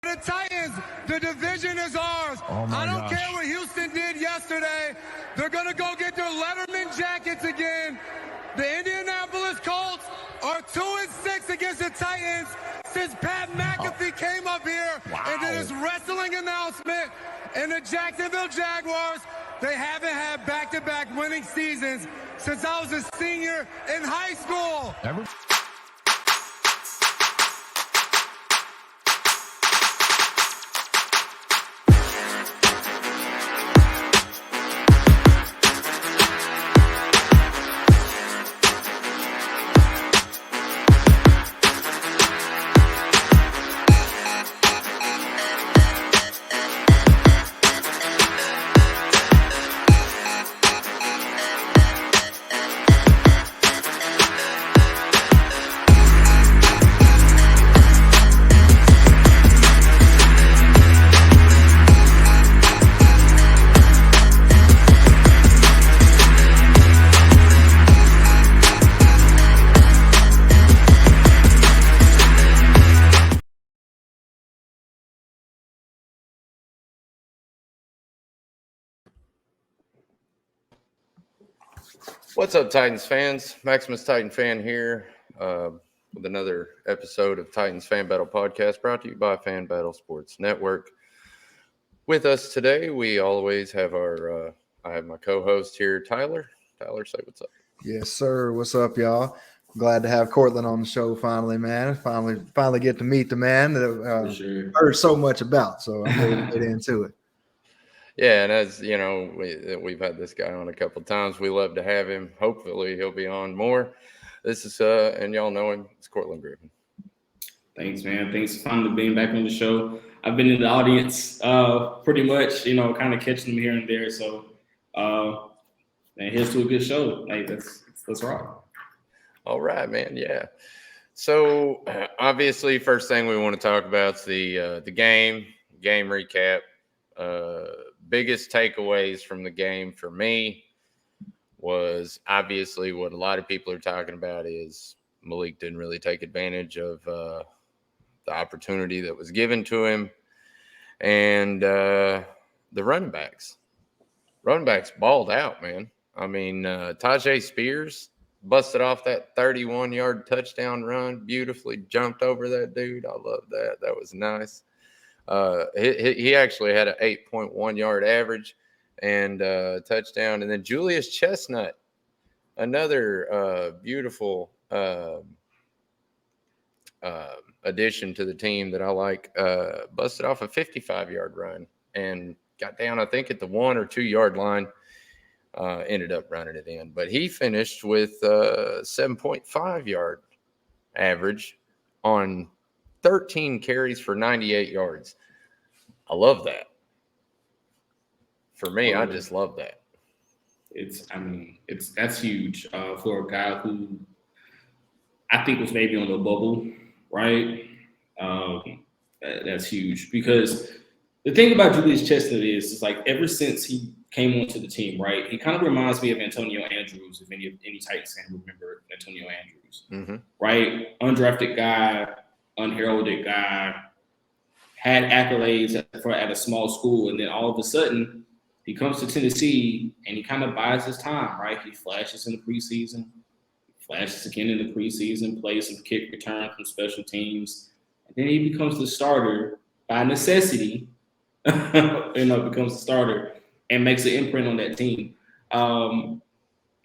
the Titans, the division is ours. I don't care what Houston did yesterday. They're going to go get their Letterman jackets again. The Indianapolis Colts are 2-6 against the Titans since Pat McAfee came up here and did his wrestling announcement. And the Jacksonville Jaguars, they haven't had back-to-back winning seasons since I was a senior in high school. What's up, Titans fans? Maximus Titan fan here with another episode of Titans Fan Battle Podcast brought to you by Fan Battle Sports Network. With us today, we always have I have my co-host here, Tyler. Tyler, say what's up. Yes, sir. What's up, y'all? Glad to have Courtlandt on the show finally, man. Finally get to meet the man that heard so much about, so I'm ready to get into it. Yeah, and as you know, we've had this guy on a couple of times. We love to have him. Hopefully, he'll be on more. This is and y'all know him. It's Courtlandt Griffin. Thanks, man. Thanks for finally being back on the show. I've been in the audience pretty much, kind of catching them here and there. So, man, here's to a good show. Like let's rock. All right, man. Yeah. So obviously, first thing we want to talk about is the game recap. Biggest takeaways from the game for me was obviously what a lot of people are talking about is Malik didn't really take advantage of the opportunity that was given to him. And the running backs balled out, man. I mean, Tajay Spears busted off that 31-yard touchdown run, beautifully jumped over that dude. I love that. That was nice. He actually had an 8.1 yard average and touchdown. And then Julius Chestnut, another beautiful addition to the team that I like, busted off a 55-yard run and got down, I think, at the 1 or 2 yard line. Ended up running it in. But he finished with 7.5 yard average on 13 carries for 98 yards. I love that. For me, I just love that. That's huge for a guy who I think was maybe on the bubble, right? That's huge because the thing about Julius Chestnut is it's like ever since he came onto the team, right? He kind of reminds me of Antonio Andrews, if any Titans fan remember Antonio Andrews, right? Undrafted guy, unheralded guy, had accolades at a small school, and then all of a sudden he comes to Tennessee and he kind of buys his time, right? He flashes in the preseason, flashes again in the preseason, plays some kick return from special teams, and then he becomes the starter by necessity. Becomes the starter and makes an imprint on that team.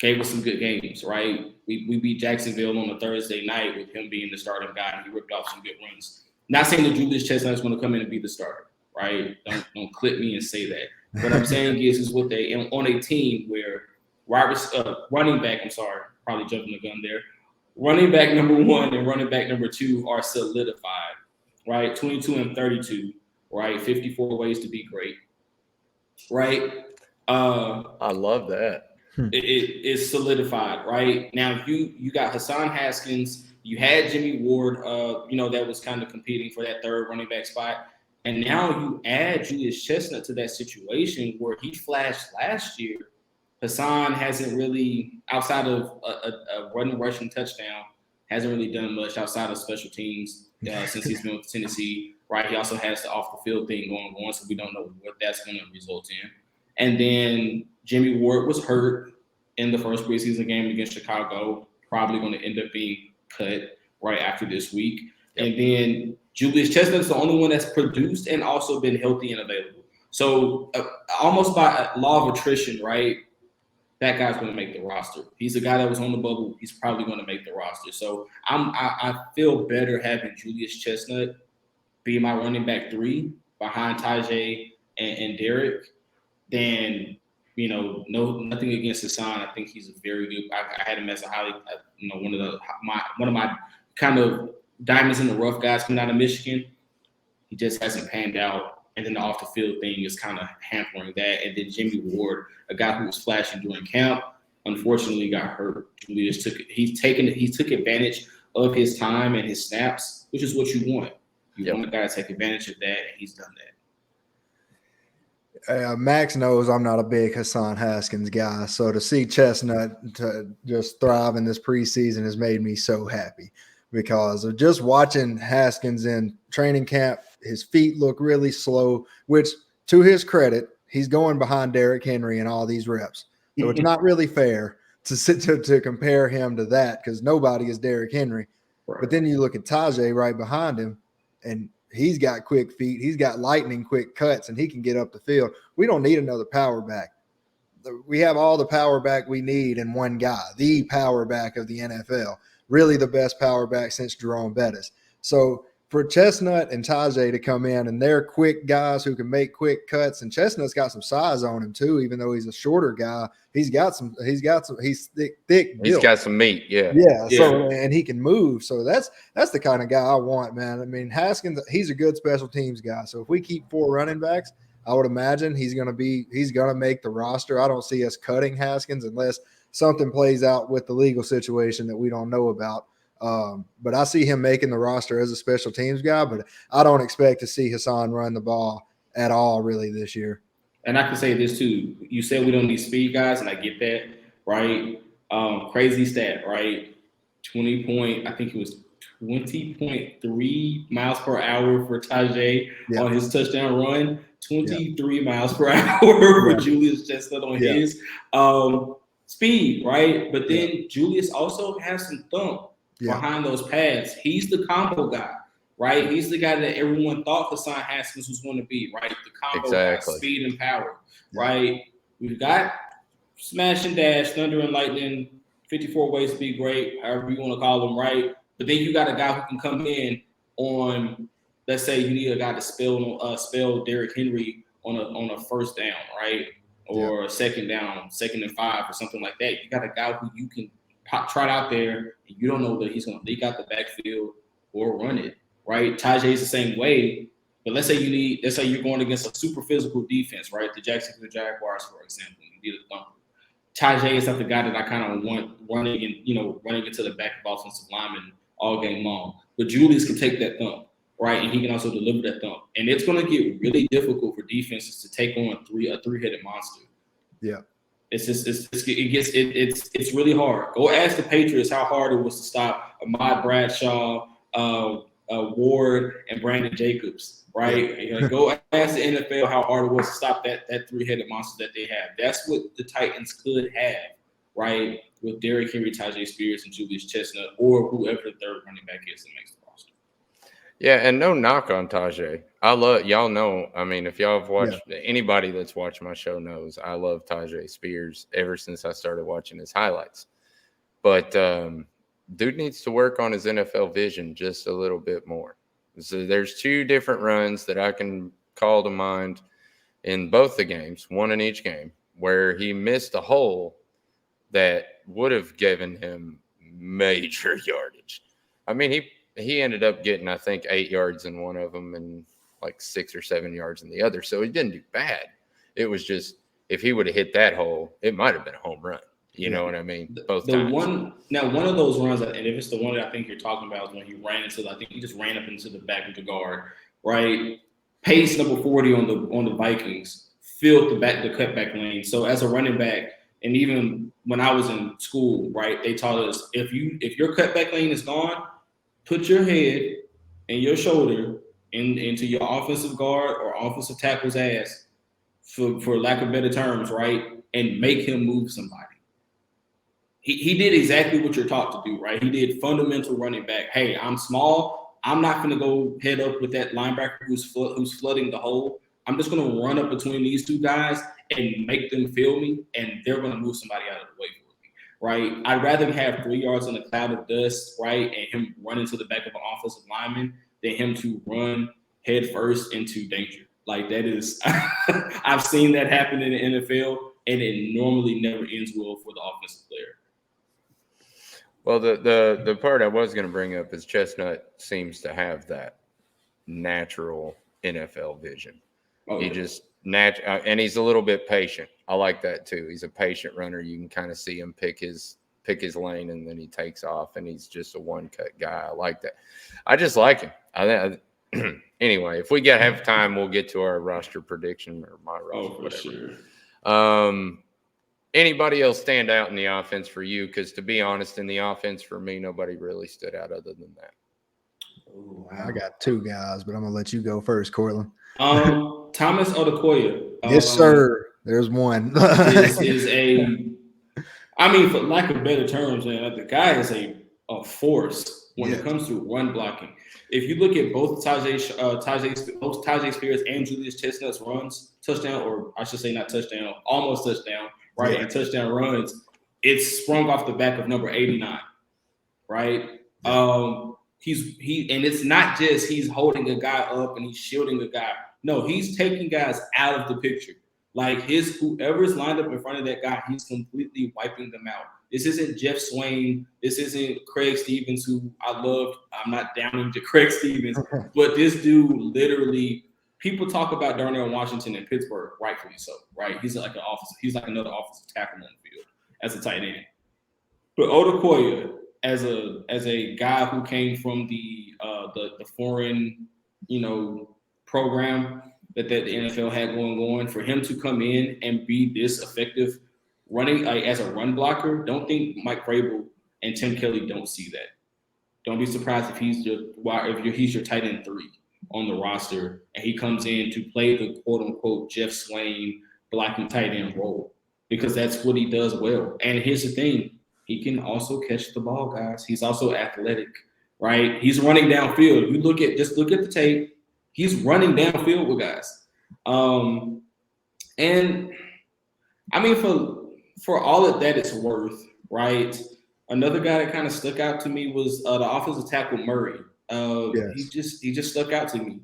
Gave us some good games, right? We beat Jacksonville on a Thursday night with him being the starting guy, and he ripped off some good runs. Not saying that Julius Chestnut is going to come in and be the starter, right? Don't clip me and say that. What I'm saying is what they on a team where running back, probably jumping the gun there. Running back number 1 and running back number 2 are solidified, right? 22 and 32, right? 54 ways to be great, right? I love that. It's solidified, right? Now you got Hassan Haskins, you had Jimmy Ward, that was kind of competing for that third running back spot. And now you add Julius Chestnut to that situation where he flashed last year. Hassan hasn't really, outside of a rushing touchdown, hasn't really done much outside of special teams since he's been with Tennessee, right? He also has the off the field thing going on, so we don't know what that's going to result in. And then Jimmy Ward was hurt in the first preseason game against Chicago, probably going to end up being cut right after this week. Yep. And then Julius Chestnut's the only one that's produced and also been healthy and available. So almost by law of attrition, right, that guy's going to make the roster. He's a guy that was on the bubble. He's probably going to make the roster. So I feel better having Julius Chestnut be my running back 3 behind Tajay and Derek than, nothing against Hassan. I think he's a very good. I had him as a highly, one of my kind of diamonds in the rough guys coming out of Michigan. He just hasn't panned out. And then the off the field thing is kind of hampering that. And then Jimmy Ward, a guy who was flashing during camp, unfortunately got hurt. Julius took advantage of his time and his snaps, which is what you want. You want a guy to take advantage of that, and he's done that. Max knows I'm not a big Hassan Haskins guy, so to see Chestnut to just thrive in this preseason has made me so happy because of just watching Haskins in training camp. His feet look really slow, which to his credit, he's going behind Derrick Henry in all these reps. So it's not really fair to compare him to that because nobody is Derrick Henry. Right. But then you look at Tajay right behind him, and he's got quick feet. He's got lightning quick cuts, and he can get up the field. We don't need another power back. We have all the power back we need in one guy, the power back of the NFL, really the best power back since Jerome Bettis. So for Chestnut and Tajay to come in, and they're quick guys who can make quick cuts, and Chestnut's got some size on him too, even though he's a shorter guy. He's thick. He's got some meat. Yeah. So, and he can move. So that's the kind of guy I want, man. I mean, Haskins, he's a good special teams guy. So if we keep 4 running backs, I would imagine he's going to make the roster. I don't see us cutting Haskins unless something plays out with the legal situation that we don't know about. But I see him making the roster as a special teams guy, but I don't expect to see Hassan run the ball at all really this year. And I can say this too. You said we don't need speed guys, and I get that, right? Crazy stat, right? 20.3 miles per hour for Tajay on his touchdown run, 23 miles per hour for Julius Chestnut on his speed, right? But then Julius also has some thump behind those pads. He's the combo guy, right? He's the guy that everyone thought Hassan Haskins was going to be, right? The combo guy, speed and power, right? We've got smash and dash, thunder and lightning, 54 ways to be great, however you want to call them, right? But then you got a guy who can come in on, let's say you need a guy to spell Derrick Henry on a first down, right? Or a second down, 2nd and 5 or something like that. You got a guy who you can trot out there, and you don't know that he's going to leak out the backfield or run it, right? Tajay's the same way, but let's say you're going against a super physical defense, right? The Jacksonville Jaguars, for example, you need a thumper. Tajay is not the guy that I kind of want running into the back of offensive linemen all game long. But Julius can take that thump, right? And he can also deliver that thump. And it's going to get really difficult for defenses to take on a three-headed monster. Yeah. It's really hard. Go ask the Patriots how hard it was to stop Ahmad Bradshaw, Ward, and Brandon Jacobs, right? Yeah. Go ask the NFL how hard it was to stop that 3-headed monster that they have. That's what the Titans could have, right? With Derrick Henry, Tajay Spears, and Julius Chestnut, or whoever the third running back is that makes the roster. Yeah, and no knock on Tajay. Y'all know, I mean, if y'all have watched, anybody that's watched my show knows I love Tajay Spears ever since I started watching his highlights. But dude needs to work on his NFL vision just a little bit more. So there's 2 different runs that I can call to mind in both the games, one in each game, where he missed a hole that would have given him major yardage. I mean, he ended up getting, I think, 8 yards in one of them and like 6 or 7 yards in the other. So he didn't do bad. It was just, if he would have hit that hole, it might have been a home run. You know what I mean? Both times. One of those runs, and if it's the one that I think you're talking about, is when he ran into, I think he just ran up into the back of the guard, right? Pace number 40 on the Vikings filled the cutback lane. So as a running back, and even when I was in school, right, they taught us if your cutback lane is gone, put your head and your shoulder into your offensive guard or offensive tackle's ass, for lack of better terms, right, and make him move somebody. He did exactly what you're taught to do, right? He did fundamental running back. Hey, I'm small. I'm not going to go head up with that linebacker who's flooding the hole. I'm just going to run up between these two guys and make them feel me, and they're going to move somebody out of the way for me, right? I'd rather have 3 yards in a cloud of dust, right, and him run into the back of an offensive lineman than him to run head first into danger. Like, that is – I've seen that happen in the NFL, and it normally never ends well for the offensive player. Well, the part I was going to bring up is Chestnut seems to have that natural NFL vision. Oh, he yeah. just and he's a little bit patient. I like that too. He's a patient runner. You can kind of see him pick his lane, and then he takes off, and he's just a one-cut guy. I like that. I just like him. Anyway, if we have time, we'll get to our roster prediction or my roster, whatever. Sure. Anybody else stand out in the offense for you? Because to be honest, in the offense for me, nobody really stood out other than that. Ooh, I got 2 guys, but I'm gonna let you go first, Courtland. Thomas Odukoya. Yes, sir. There's one. is a, I mean, for lack of better terms, man, the guy is a force when it comes to run blocking. If you look at both Tajay Spears and Julius Chestnut's runs, touchdown, or I should say not touchdown, almost touchdown, right, and touchdown runs, it's sprung off the back of number 89, right? And it's not just he's holding a guy up and he's shielding a guy. No, he's taking guys out of the picture. Like, whoever's lined up in front of that guy, he's completely wiping them out. This isn't Jeff Swain. This isn't Craig Stevens, who I loved. I'm not downing to Craig Stevens, but this dude literally, people talk about Darnell Washington in Pittsburgh, rightfully so, right? He's like another offensive tackle on the field as a tight end. But Odukoya, as a guy who came from the foreign, program that the NFL had going on, for him to come in and be this effective running as a run blocker, don't think Mike Vrabel and Tim Kelly don't see that. Don't be surprised if he's your tight end 3 on the roster and he comes in to play the quote unquote Jeff Swain blocking tight end role, because that's what he does well. And here's the thing. He can also catch the ball, guys. He's also athletic, right? He's running downfield. Look at the tape. He's running downfield with guys. And I mean, for all of that it's worth, right? Another guy that kind of stuck out to me was the offensive tackle Murray. He just stuck out to me.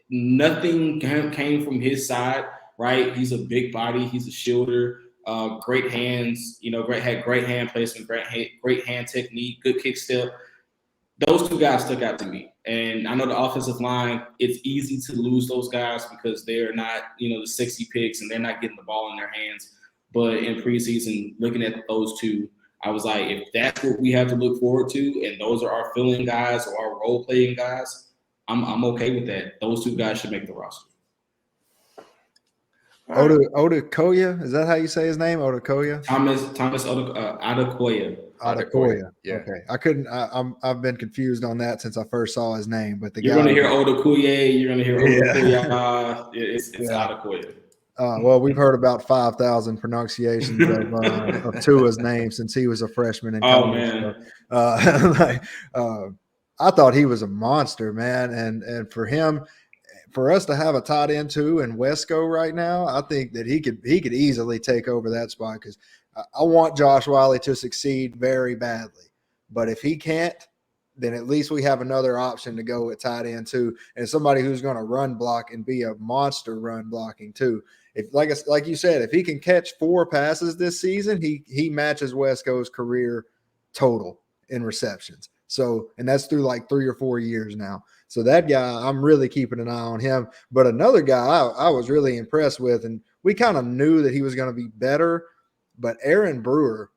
Nothing came from his side, right? He's a big body. He's a shielder. Great hands, had great hand placement, great hand technique, good kick step. Those 2 guys stuck out to me. And I know the offensive line, it's easy to lose those guys because they're not, the sexy picks and they're not getting the ball in their hands. But in preseason, looking at those 2, I was like, if that's what we have to look forward to, and those are our filling guys or our role-playing guys, I'm okay with that. Those 2 guys should make the roster. Odukoya, is that how you say his name? Odukoya? Thomas Odukoya. Odukoya. Yeah. Okay. I couldn't. I've been confused on that since I first saw his name. But you're going to hear Odukoya. You're going to hear Odukoya. It's Odukoya. Well, we've heard about 5,000 pronunciations of Tua's name since he was a freshman in college. Oh man. I thought he was a monster, man, and for us to have a tight end 2 in Wesco right now, I think that he could easily take over that spot, because I want Josh Wiley to succeed very badly. But if he can't, then at least we have another option to go with tight end 2, and somebody who's going to run block and be a monster run blocking too. If like you said, if he can catch 4 passes this season, he matches Wesco's career total in receptions. So, and that's through like 3 or 4 years now. So that guy, I'm really keeping an eye on him. But another guy I was really impressed with, and we kind of knew that he was going to be better, but Aaron Brewer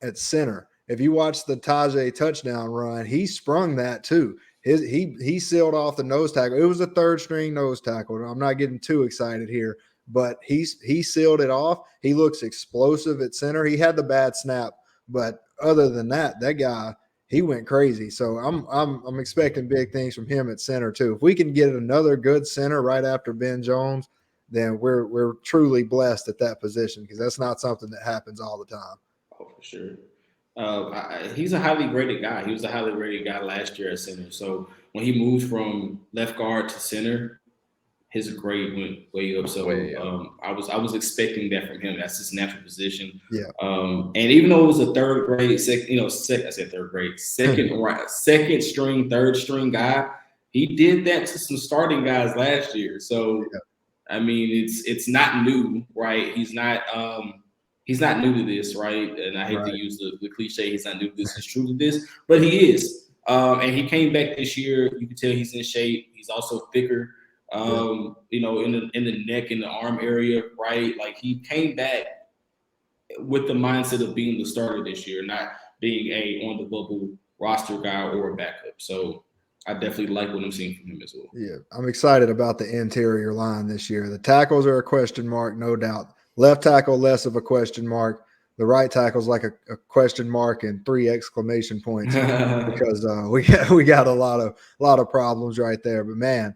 at center, if you watch the Tajay touchdown run, he sprung that too. He sealed off the nose tackle. It was a 3rd string nose tackle. I'm not getting too excited here, but he sealed it off. He looks explosive at center. He had the bad snap, but other than that, that guy, he went crazy. So I'm expecting big things from him at center too. If we can get another good center right after Ben Jones, then we're truly blessed at that position, because that's not something that happens all the time. Oh, for sure. He's a highly graded guy. He was a highly graded guy last year at center. So when he moves from left guard to center, his grade went way up. So I was expecting that from him. That's his natural position. Yeah. And even though it was a third grade, I said third grade, second string, third string guy, he did that to some starting guys last year. So I mean, it's not new, right? He's not new to this, right? And I hate to use the cliche, he's not new to this, he's true to this, but he is. And he came back this year. You can tell he's in shape. He's also thicker. In the neck and the arm area, right? Like, he came back with the mindset of being the starter this year, not being a on the bubble roster guy or a backup. So I definitely like what I'm seeing from him as well. Yeah, I'm excited about the interior line this year. The tackles are a question mark, no doubt. Left tackle, less of a question mark. The right tackle is like a question mark and 3 exclamation points because we got a lot of problems right there. But man,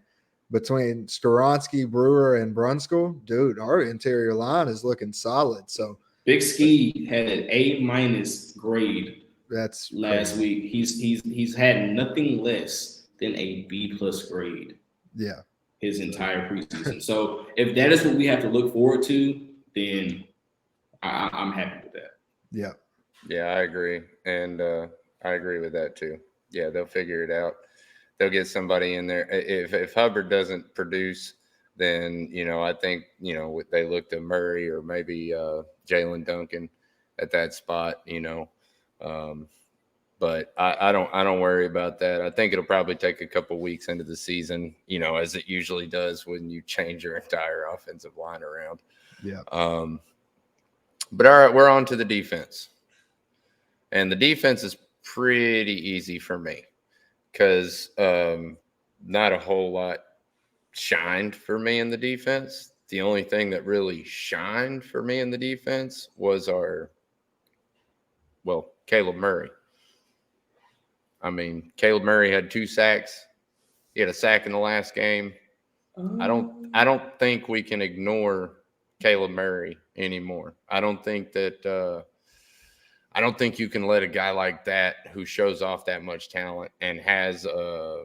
between Skoronski, Brewer, and Brunskill, dude, our interior line is looking solid. So Big Ski had an A- grade. That's last week. He's had nothing less than a B+ grade. Yeah, his entire preseason. So if that is what we have to look forward to, then I'm happy with that. Yeah, I agree, and I agree with that too. Yeah, they'll figure it out. They'll get somebody in there. If Hubbard doesn't produce, then I think they look to Murray or maybe Jalen Duncan at that spot. But I don't worry about that. I think it'll probably take a couple weeks into the season, as it usually does when you change your entire offensive line around. Yeah. But all right, we're on to the defense, and the defense is pretty easy for me, because not a whole lot shined for me in the defense. The only thing that really shined for me in the defense was Caleb Murray. I mean, Caleb Murray had 2 sacks. He had a sack in the last game. I don't think we can ignore Caleb Murray anymore. I don't think you can let a guy like that, who shows off that much talent and has a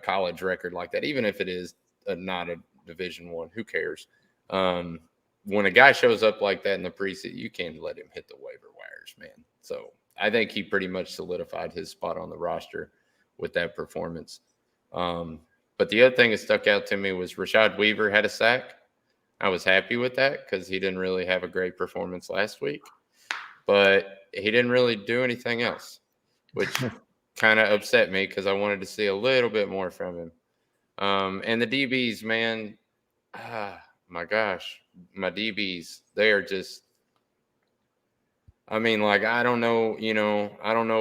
college record like that, even if it is not a Division I, who cares? When a guy shows up like that in the preseason, you can't let him hit the waiver wires, man. So I think he pretty much solidified his spot on the roster with that performance. But the other thing that stuck out to me was Rashad Weaver had a sack. I was happy with that because he didn't really have a great performance last week. But he didn't really do anything else, which kind of upset me because I wanted to see a little bit more from him. And the DBs, man, my gosh, my DBs, they are just, I mean, like, I don't know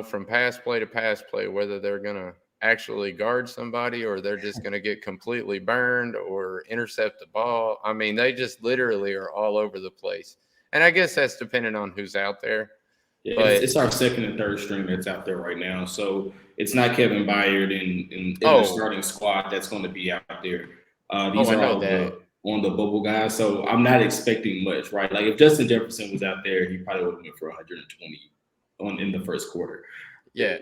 from pass play to pass play whether they're going to actually guard somebody or they're just going to get completely burned or intercept the ball. I mean, they just literally are all over the place. And I guess that's depending on who's out there. Yeah, but it's our second and third string that's out there right now. So it's not Kevin Byard in the starting squad that's going to be out there. These are all on the bubble guys. So I'm not expecting much, right? Like, if Justin Jefferson was out there, he probably would have went for 120 in the first quarter. Yeah.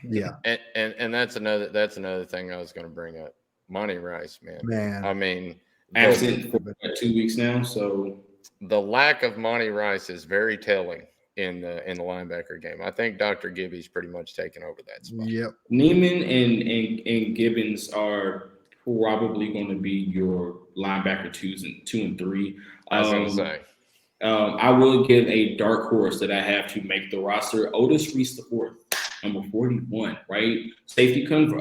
Yeah. And that's another thing I was going to bring up. Monty Rice, man. I mean, absent for 2 weeks now. So the lack of Monty Rice is very telling in the linebacker game. I think Dr. Gibby's pretty much taken over that spot. Yep. Neiman and Gibbons are probably going to be your linebacker 2 and 3. I was going to say. I will give a dark horse that I have to make the roster. Otis Reese IV, number 41, right? Safety convert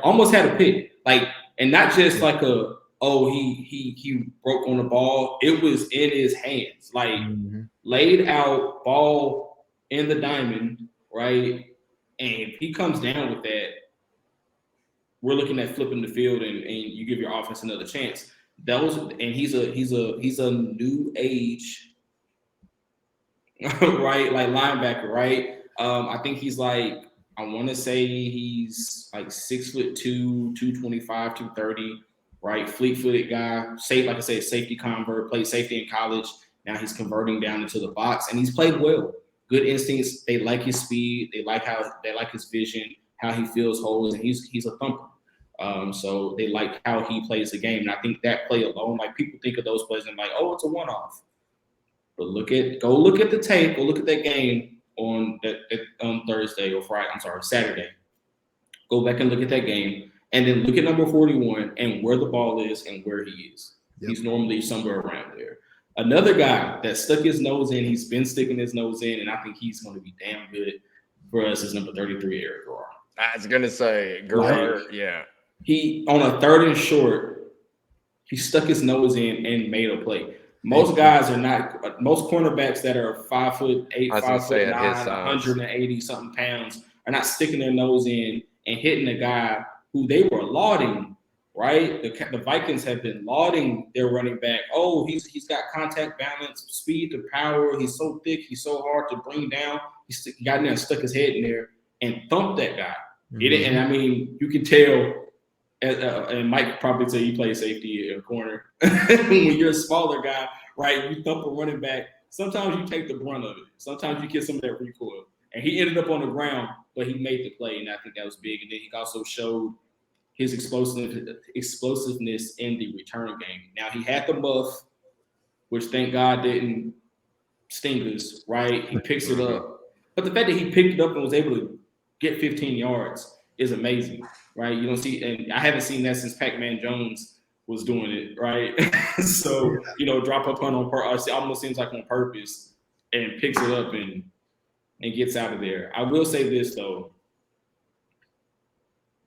almost had a pick, like, and not just like he broke on the ball. It was in his hands, like laid out ball in the diamond, right? And if he comes down with that, we're looking at flipping the field and you give your offense another chance. He's a new age, right? Like linebacker, right? I think he's like, I want to say he's like 6'2", 225, 230, right? Fleet-footed guy. Like I said, safety convert, played safety in college. Now he's converting down into the box, and he's played well. Good instincts. They like his speed. They like his vision, how he fills holes, and he's a thumper. So they like how he plays the game. And I think that play alone, like people think of those plays and like, oh, it's a one-off. But go look at the tape, go look at that game on Thursday or Friday, Saturday. Go back and look at that game. And then look at number 41 and where the ball is and where he is. Yep. He's normally somewhere around there. Another guy that stuck his nose in, he's been sticking his nose in, and I think he's going to be damn good for us is number 33, Eric Garrard. I was going to say, Garrard, yeah. He, on a 3rd and short, he stuck his nose in and made a play. Most guys are not. Most cornerbacks that are 5'8", 5'9", 180-something pounds are not sticking their nose in and hitting a guy who they were lauding. Right, the Vikings have been lauding their running back. Oh, he's got contact balance, speed to power. He's so thick. He's so hard to bring down. He got in there and stuck his head in there and thumped that guy. Mm-hmm. And I mean, you can tell. And Mike probably say you play safety in a corner. When you're a smaller guy, right, you thump a running back. Sometimes you take the brunt of it. Sometimes you get some of that recoil. And he ended up on the ground, but he made the play, and I think that was big. And then he also showed his explosiveness in the return game. Now, he had the muff, which thank God didn't sting us, right? He picks it up. But the fact that he picked it up and was able to get 15 yards is amazing, right? You don't see, and I haven't seen that since Pac-Man Jones was doing it, right? So, drop a punt on purpose. It almost seems like on purpose, and picks it up and gets out of there. I will say this, though.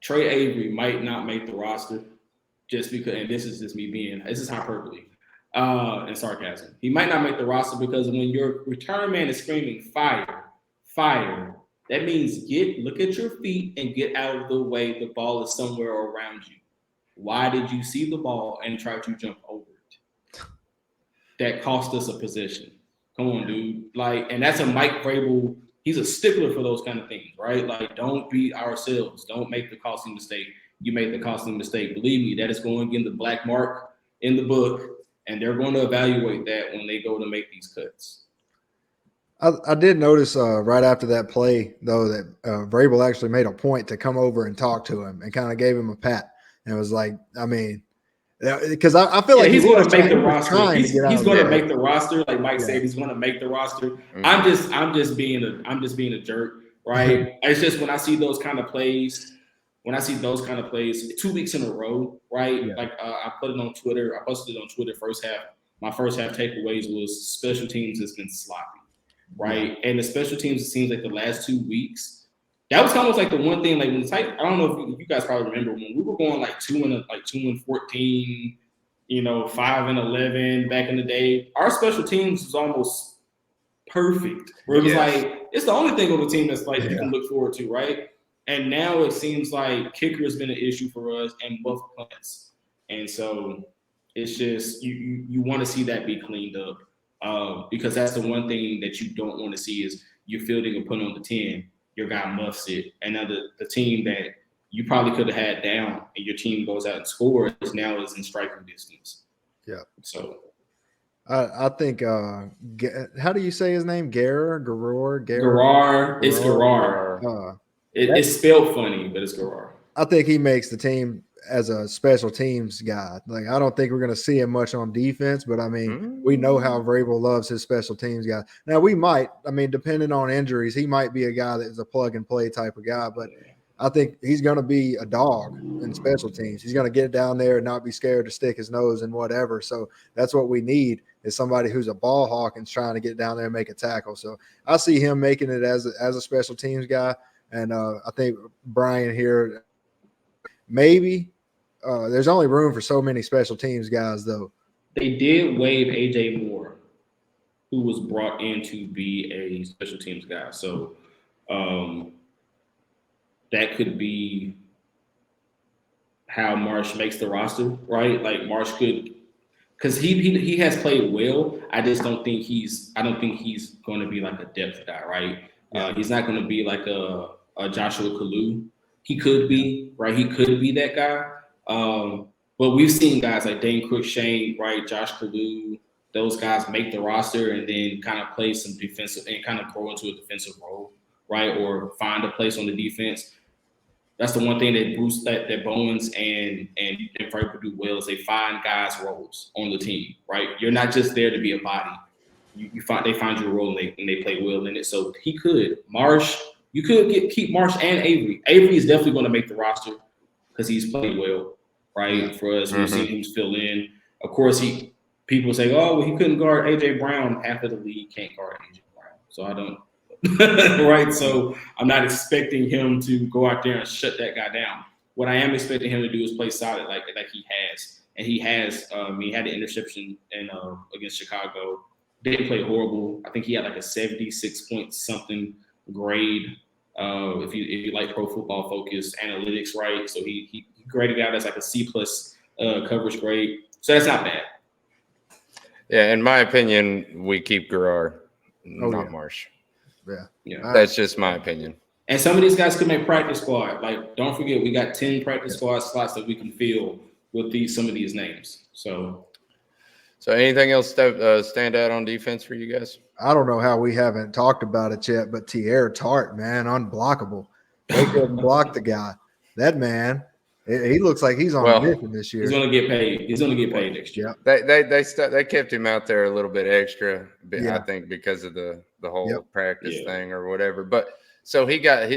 Trey Avery might not make the roster just because, and this is hyperbole and sarcasm. He might not make the roster because when your return man is screaming fire, fire, that means look at your feet and get out of the way. The ball is somewhere around you. Why did you see the ball and try to jump over it? That cost us a position. Come on, dude. And that's a Mike Vrabel. He's a stickler for those kind of things, right? Like, don't be ourselves. Don't make the costly mistake. You made the costly mistake. Believe me, that is going in the black mark in the book, and they're going to evaluate that when they go to make these cuts. I did notice right after that play, though, that Vrabel actually made a point to come over and talk to him and kind of gave him a pat. And it was like, I mean, because I feel like he's going to make the roster. He's going to make the roster. Like Mike Yeah. said, he's going to make the roster. Mm-hmm. I'm just being a jerk, right? It's just when I see those kind of plays, 2 weeks in a row, right? Yeah. Like I put it on Twitter. I posted it on Twitter first half. My first half takeaways was special teams has been sloppy, right? Yeah. And the special teams, it seems like the last 2 weeks. That was almost like the one thing, like when the I don't know if you guys probably remember when we were going like 2-14, 5-11 back in the day. Our special teams was almost perfect. Where it was like it's the only thing on the team that's like you can look forward to, right? And now it seems like kicker has been an issue for us and buff punts, and so it's just you want to see that be cleaned up because that's the one thing that you don't want to see is you're fielding a punt on the 10. Your guy muffs it, and now the team that you probably could have had down, and your team goes out and scores now is in striking distance. Yeah. So, I think how do you say his name? Garrard. It's Garrard. It's spelled funny, but it's Garrard. I think he makes the team as a special teams guy. Like, I don't think we're going to see him much on defense, but I mean, we know how Vrabel loves his special teams guy. Now we might, depending on injuries, he might be a guy that is a plug and play type of guy, but I think he's going to be a dog in special teams. He's going to get down there and not be scared to stick his nose in whatever. So that's what we need is somebody who's a ball hawk and trying to get down there and make a tackle. So I see him making it as a special teams guy. And I think Brian here, maybe there's only room for so many special teams guys, though. They did waive A.J. Moore, who was brought in to be a special teams guy. So that could be how Marsh makes the roster, right? Like Marsh could, because he has played well. I just don't think he's going to be like a depth guy, right? He's not going to be like a Joshua Kalu. He could be, right? He could be that guy. But we've seen guys like Dane Cruikshank, right? Josh Kalu, those guys make the roster and then kind of play some defensive and kind of grow into a defensive role, right? Or find a place on the defense. That's the one thing that Bruce, that Bowens and Vrabel do well is they find guys' roles on the team, right? You're not just there to be a body. They find your role and they play well in it. So he could. Marsh, you could keep Marsh and Avery. Avery is definitely going to make the roster because he's played well, right? For us, we've seen him fill in. Of course, people say, oh, well, he couldn't guard AJ Brown. Half of the league can't guard AJ Brown. So I don't. Right, so I'm not expecting him to go out there and shut that guy down. What I am expecting him to do is play solid, like he has, and he has. He had an interception against Chicago. Didn't play horrible. I think he had like a 76 point something grade. If you like Pro Football Focus analytics, right? So he graded out as like a C+ coverage grade. So that's not bad. Yeah, in my opinion, we keep Garrard, not Marsh. Yeah. That's just my opinion. And some of these guys could make practice squad. Like, don't forget, we got 10 practice squad slots that we can fill with some of these names. So anything else stand out on defense for you guys? I don't know how we haven't talked about it yet, but Tierre Tart, man, unblockable. They couldn't block the guy. That man, he looks like he's on a mission this year. He's going to get paid. He's going to get paid next year. They kept him out there a little bit extra, I think, because of the whole practice thing or whatever. But so he got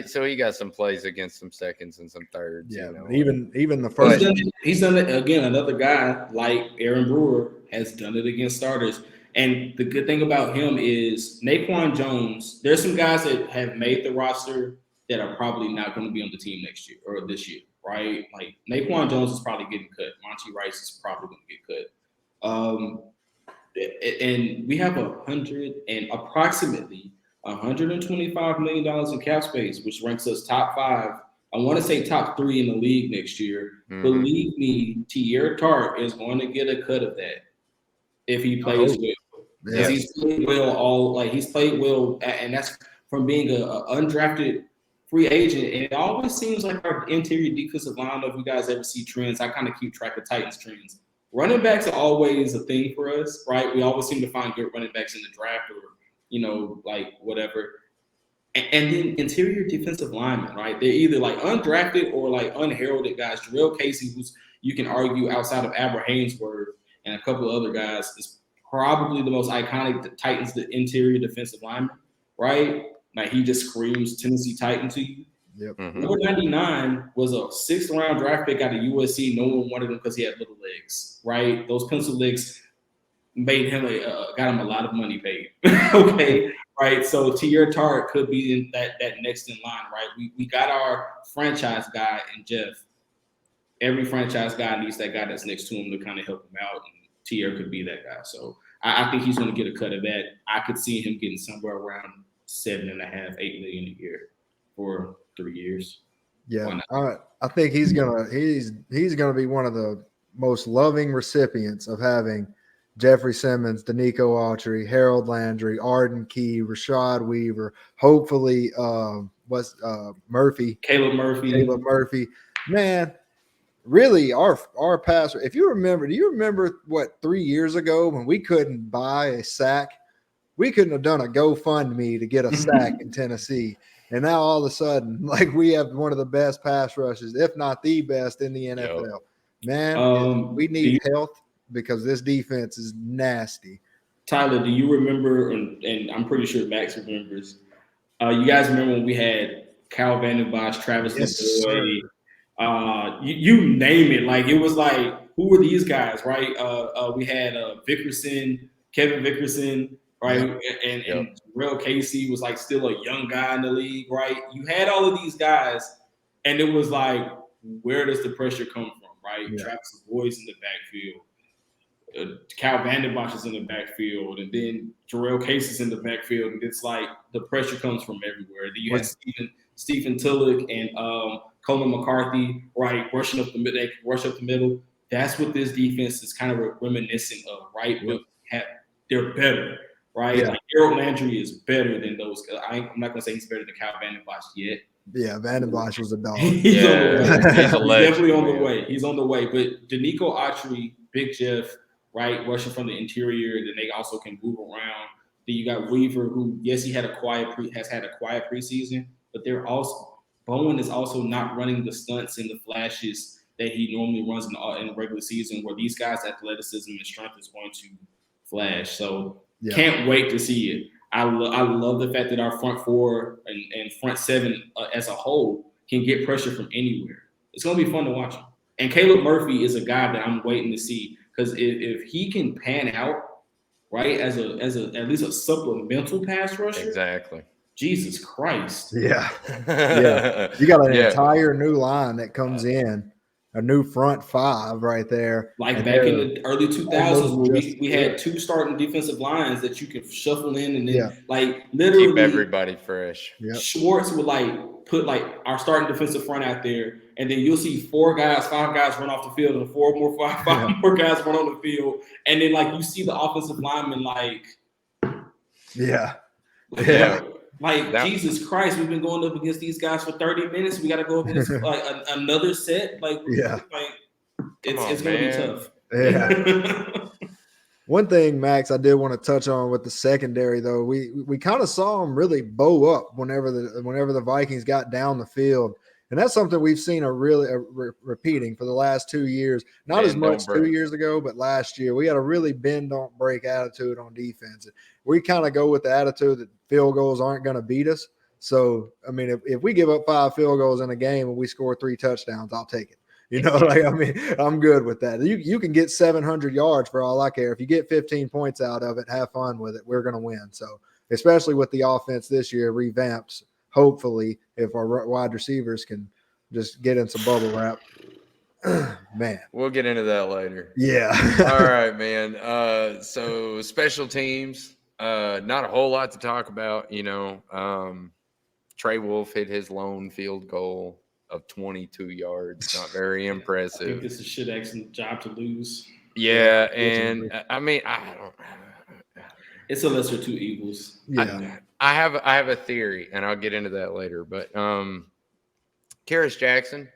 some plays against some seconds and some thirds. Yeah, you know, even the first. He's done it again. Another guy like Aaron Brewer has done it against starters. And the good thing about him is Naquan Jones. There's some guys that have made the roster that are probably not going to be on the team next year or this year. Right, like Naquan Jones is probably getting cut. Monty Rice is probably going to get cut. And we have approximately $125 million in cap space, which ranks us top 5. I want to say top 3 in the league next year. Believe me, Tierre Tart is going to get a cut of that if he plays well. Because he's played well he's played well, and that's from being an undrafted free agent, and it always seems like our interior defensive line. I don't know if you guys ever see trends. I kind of keep track of Titans trends. Running backs are always a thing for us, right? We always seem to find good running backs in the draft or, like whatever. And then interior defensive linemen, right? They're either like undrafted or like unheralded guys. Jarrell Casey, who's you can argue outside of Albert Hainsworth and a couple of other guys, is probably the most iconic Titans, the interior defensive lineman, right? Like he just screams Tennessee Titan to you. Yep. Number 99 was a 6th round draft pick out of USC. No one wanted him because he had little legs, right? Those pencil legs made him got him a lot of money paid. Okay, right? So Tierre Tart could be in that next in line, right? We got our franchise guy in Jeff. Every franchise guy needs that guy that's next to him to kind of help him out, and Tierre could be that guy. So I think he's going to get a cut of that. I could see him getting somewhere around $7.5, $8 million a year for 3 years. Yeah, I think he's gonna be one of the most loving recipients of having Jeffrey Simmons, Danico Autry, Harold Landry, Arden Key, Rashad Weaver, hopefully Caleb Murphy. Man, really, our passer. If you remember, do you remember what 3 years ago when we couldn't buy a sack? We couldn't have done a GoFundMe to get a sack in Tennessee. And now all of a sudden, like we have one of the best pass rushes, if not the best in the NFL. Yep. Man, we need health because this defense is nasty. Tyler, do you remember, and I'm pretty sure Max remembers, you guys remember when we had Kyle Vanden Bosch, Travis McCoy, you name it. Like it was like, who were these guys, right? We had Kevin Vickerson, right? And Jarrell Casey was like still a young guy in the league, right? You had all of these guys, and it was like, where does the pressure come from, right? Yeah. Travis Boyd's in the backfield. Cal Vanden Bosch is in the backfield, and then Jarrell Casey's in the backfield, and it's like the pressure comes from everywhere. Then you had Stephen Tillich and Coleman McCarthy, right, rush up the middle. That's what this defense is kind of reminiscent of, right? But they're better, right? Yeah. Like Harold Landry is better than those. I'm not gonna say he's better than Kyle Vanden Bosch yet. Yeah, Vanden Bosch was a dog. He's on the way. He's a legend. He's definitely on the way. He's on the way. But Danico Autry, Big Jeff, right, rushing from the interior. Then they also can move around. Then you got Weaver, who has had a quiet preseason, but they're also Bowen is also not running the stunts and the flashes that he normally runs in the regular season, where these guys' athleticism and strength is going to flash. So can't wait to see it. I love the fact that our front four and front seven as a whole can get pressure from anywhere. It's going to be fun to watch him. And Caleb Murphy is a guy that I'm waiting to see, because if he can pan out, right, as at least a supplemental pass rusher. Exactly. Jesus Christ. Yeah. You got an entire new line that comes in, a new front five right there. Like back in the early 2000s, where we had two starting defensive lines that you could shuffle in and then like literally keep everybody fresh. Schwartz would put our starting defensive front out there, and then you'll see 5 guys run off the field, and 5 more guys run on the field, and then you see the offensive linemen Jesus Christ, we've been going up against these guys for 30 minutes. We got to go up against another set. It's going to be tough. Yeah. One thing, Max, I did want to touch on with the secondary, though, we kind of saw them really bow up whenever the Vikings got down the field. And that's something we've seen repeating for the last 2 years. Not as much 2 years ago, but last year. We had a really bend, don't break attitude on defense. We kind of go with the attitude that field goals aren't going to beat us. So, I mean, if we give up 5 field goals in a game and we score 3 touchdowns, I'll take it. I'm good with that. You can get 700 yards for all I care. If you get 15 points out of it, have fun with it. We're going to win. So, especially with the offense this year revamped, hopefully, if our wide receivers can just get in some bubble wrap, man. We'll get into that later. Yeah. All right, man. So special teams, not a whole lot to talk about. Trey Wolf hit his lone field goal of 22 yards. Not very impressive. I think this is shit excellent job to lose. Yeah, and I mean, I don't. It's a lesser two evils. Yeah. I have a theory, and I'll get into that later. But Karis Jackson,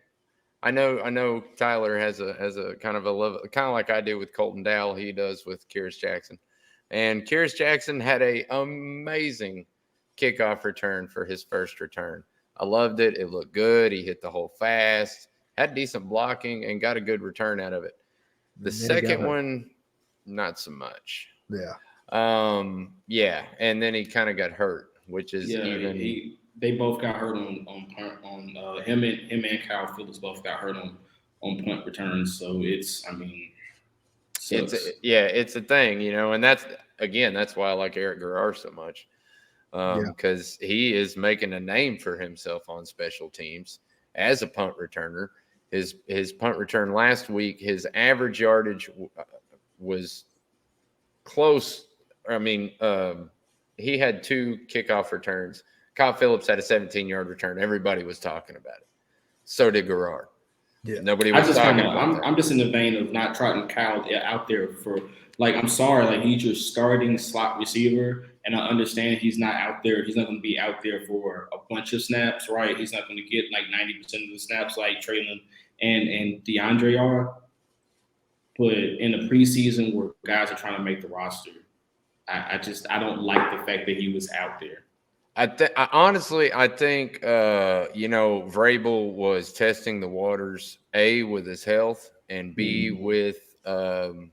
I know Tyler has a kind of like I do with Colton Dowell, he does with Karis Jackson, and Karis Jackson had a amazing kickoff return for his first return. I loved it. It looked good. He hit the hole fast, had decent blocking, and got a good return out of it. The second one, not so much. Yeah. And then he kind of got hurt, which is they both got hurt on him and Kyle Phillips both got hurt on punt returns. So it's a thing, and that's why I like Eric Garrard so much, because he is making a name for himself on special teams as a punt returner. His punt return last week, his average yardage was close. I mean, he had 2 kickoff returns. Kyle Phillips had a 17-yard return. Everybody was talking about it. So did Garrard. Yeah. Nobody was talking about it. I'm just in the vein of not trotting Kyle out there for I'm sorry, he's your starting slot receiver, and I understand he's not out there. He's not going to be out there for a bunch of snaps, right? He's not going to get 90% of the snaps like Traylon and DeAndre are. But in the preseason where guys are trying to make the roster, I don't like the fact that he was out there. I honestly think Vrabel was testing the waters, A, with his health, and B, with can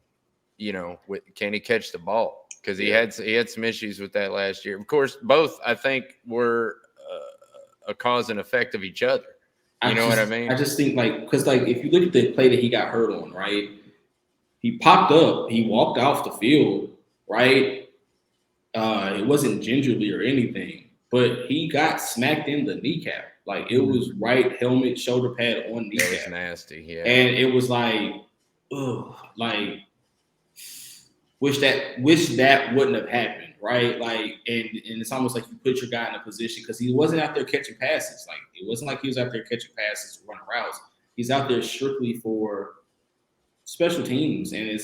he catch the ball? Because he had some issues with that last year. Of course, both I think were a cause and effect of each other. You know what I mean? I just think because if you look at the play that he got hurt on, right? He popped up, he walked off the field, right? It wasn't gingerly or anything, but he got smacked in the kneecap. It was right helmet, shoulder pad on kneecap. That was nasty, yeah. And it was wish that wouldn't have happened, right? And it's almost like you put your guy in a position because he wasn't out there catching passes. It wasn't like he was out there catching passes, running routes. He's out there strictly for special teams, and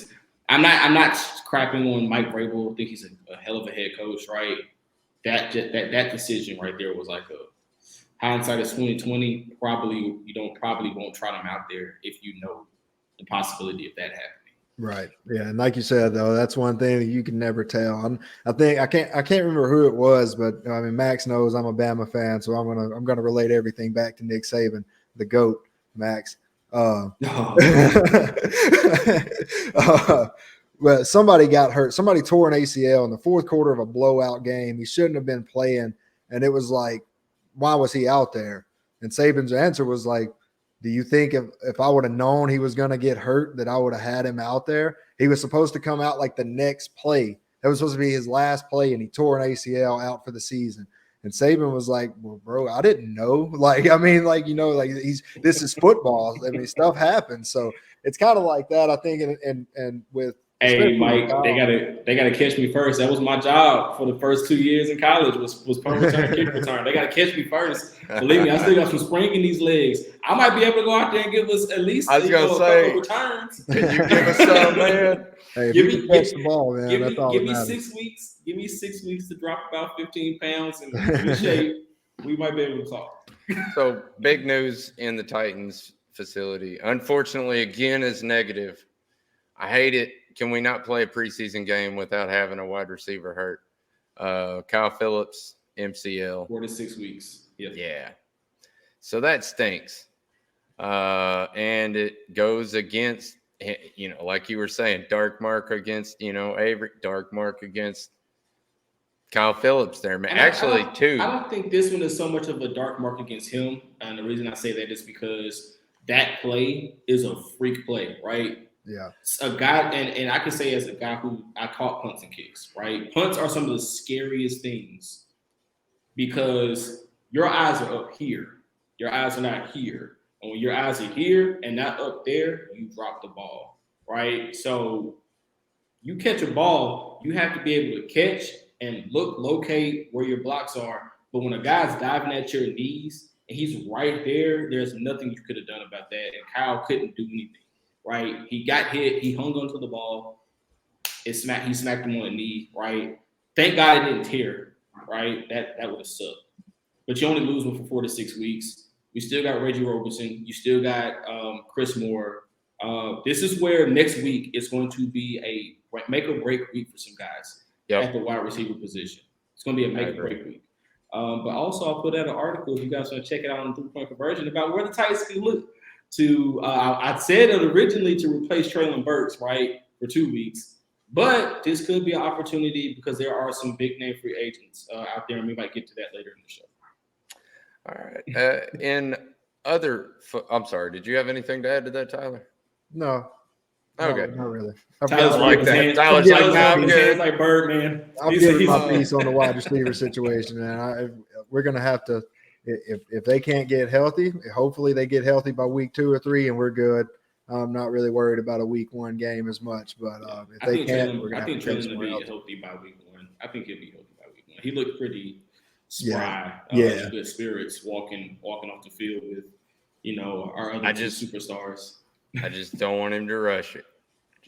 I'm not crapping on Mike Vrabel. I think he's a hell of a head coach, right? That decision right there was like a hindsight is 2020. Probably won't trot him out there if you know the possibility of that happening. Right. Yeah. And like you said, though, that's one thing that you can never tell. I think I can't remember who it was, but I mean, Max knows I'm a Bama fan, so I'm gonna relate everything back to Nick Saban, the GOAT, Max. But somebody got hurt. Somebody tore an ACL in the fourth quarter of a blowout game. He shouldn't have been playing. And it was like, why was he out there? And Saban's answer was like, do you think if I would have known he was going to get hurt, that I would have had him out there? He was supposed to come out like the next play. That was supposed to be his last play, and he tore an ACL out for the season. And Saban was like, well, bro, I didn't know. Like, I mean, like, this is football. I mean, stuff happens. So it's kind of like that, I think, and with – hey, Mike, they gotta catch me first. That was my job for the first 2 years in college was punt return, kick return. They gotta catch me first. Believe me, I still got some spring in these legs. I might be able to go out there and give us at least a couple returns. Can you give us some, man? Hey, give me catch the ball, man. Give me 6 weeks. Give me 6 weeks to drop about 15 pounds and in shape. We might be able to talk. So big news in the Titans facility. Unfortunately, again, is negative. I hate it. Can we not play a preseason game without having a wide receiver hurt? Kyle Phillips, MCL. 4 to 6 weeks. Yep. Yeah. So that stinks. And it goes against, like you were saying, dark mark against, Avery, dark mark against Kyle Phillips there. Man. Actually, too. I don't think this one is so much of a dark mark against him. And the reason I say that is because that play is a freak play, right? Yeah. A guy, and I can say as a guy who I caught punts and kicks, right? Punts are some of the scariest things because your eyes are up here. Your eyes are not here. And when your eyes are here and not up there, you drop the ball, right? So you catch a ball, you have to be able to catch and locate where your blocks are. But when a guy's diving at your knees and he's right there, there's nothing you could have done about that. And Kyle couldn't do anything. Right, he got hit. He hung onto the ball. He smacked him on the knee. Right, thank God it didn't tear. Right, that would have sucked. But you only lose one for 4 to 6 weeks. We still got Reggie Roberson. You still got Chris Moore. This is where next week is going to be a make or break week for some guys at the wide receiver position. It's going to be a make or break week. But also, I'll put out an article if you guys want to check it out on 3-point conversion about where the Titans can look. I said it originally to replace Treylon Burks, right, for 2 weeks. But this could be an opportunity because there are some big name free agents out there, and we might get to that later in the show. All right. I'm sorry. Did you have anything to add to that, Tyler? No. Okay. Not really. Tyler's like that. Tyler's like, no, I'm good. Like Birdman. I'm giving my piece on the wide receiver situation, man. We're going to have to. If they can't get healthy, hopefully they get healthy by week 2 or 3 and we're good. I'm not really worried about a week 1 game as much, but if they can't, we're going to have to Treylon will be healthy by week 1. I think he'll be healthy by week 1. He looked pretty spry, in good spirits, walking off the field with, our other two superstars. I just don't want him to rush it.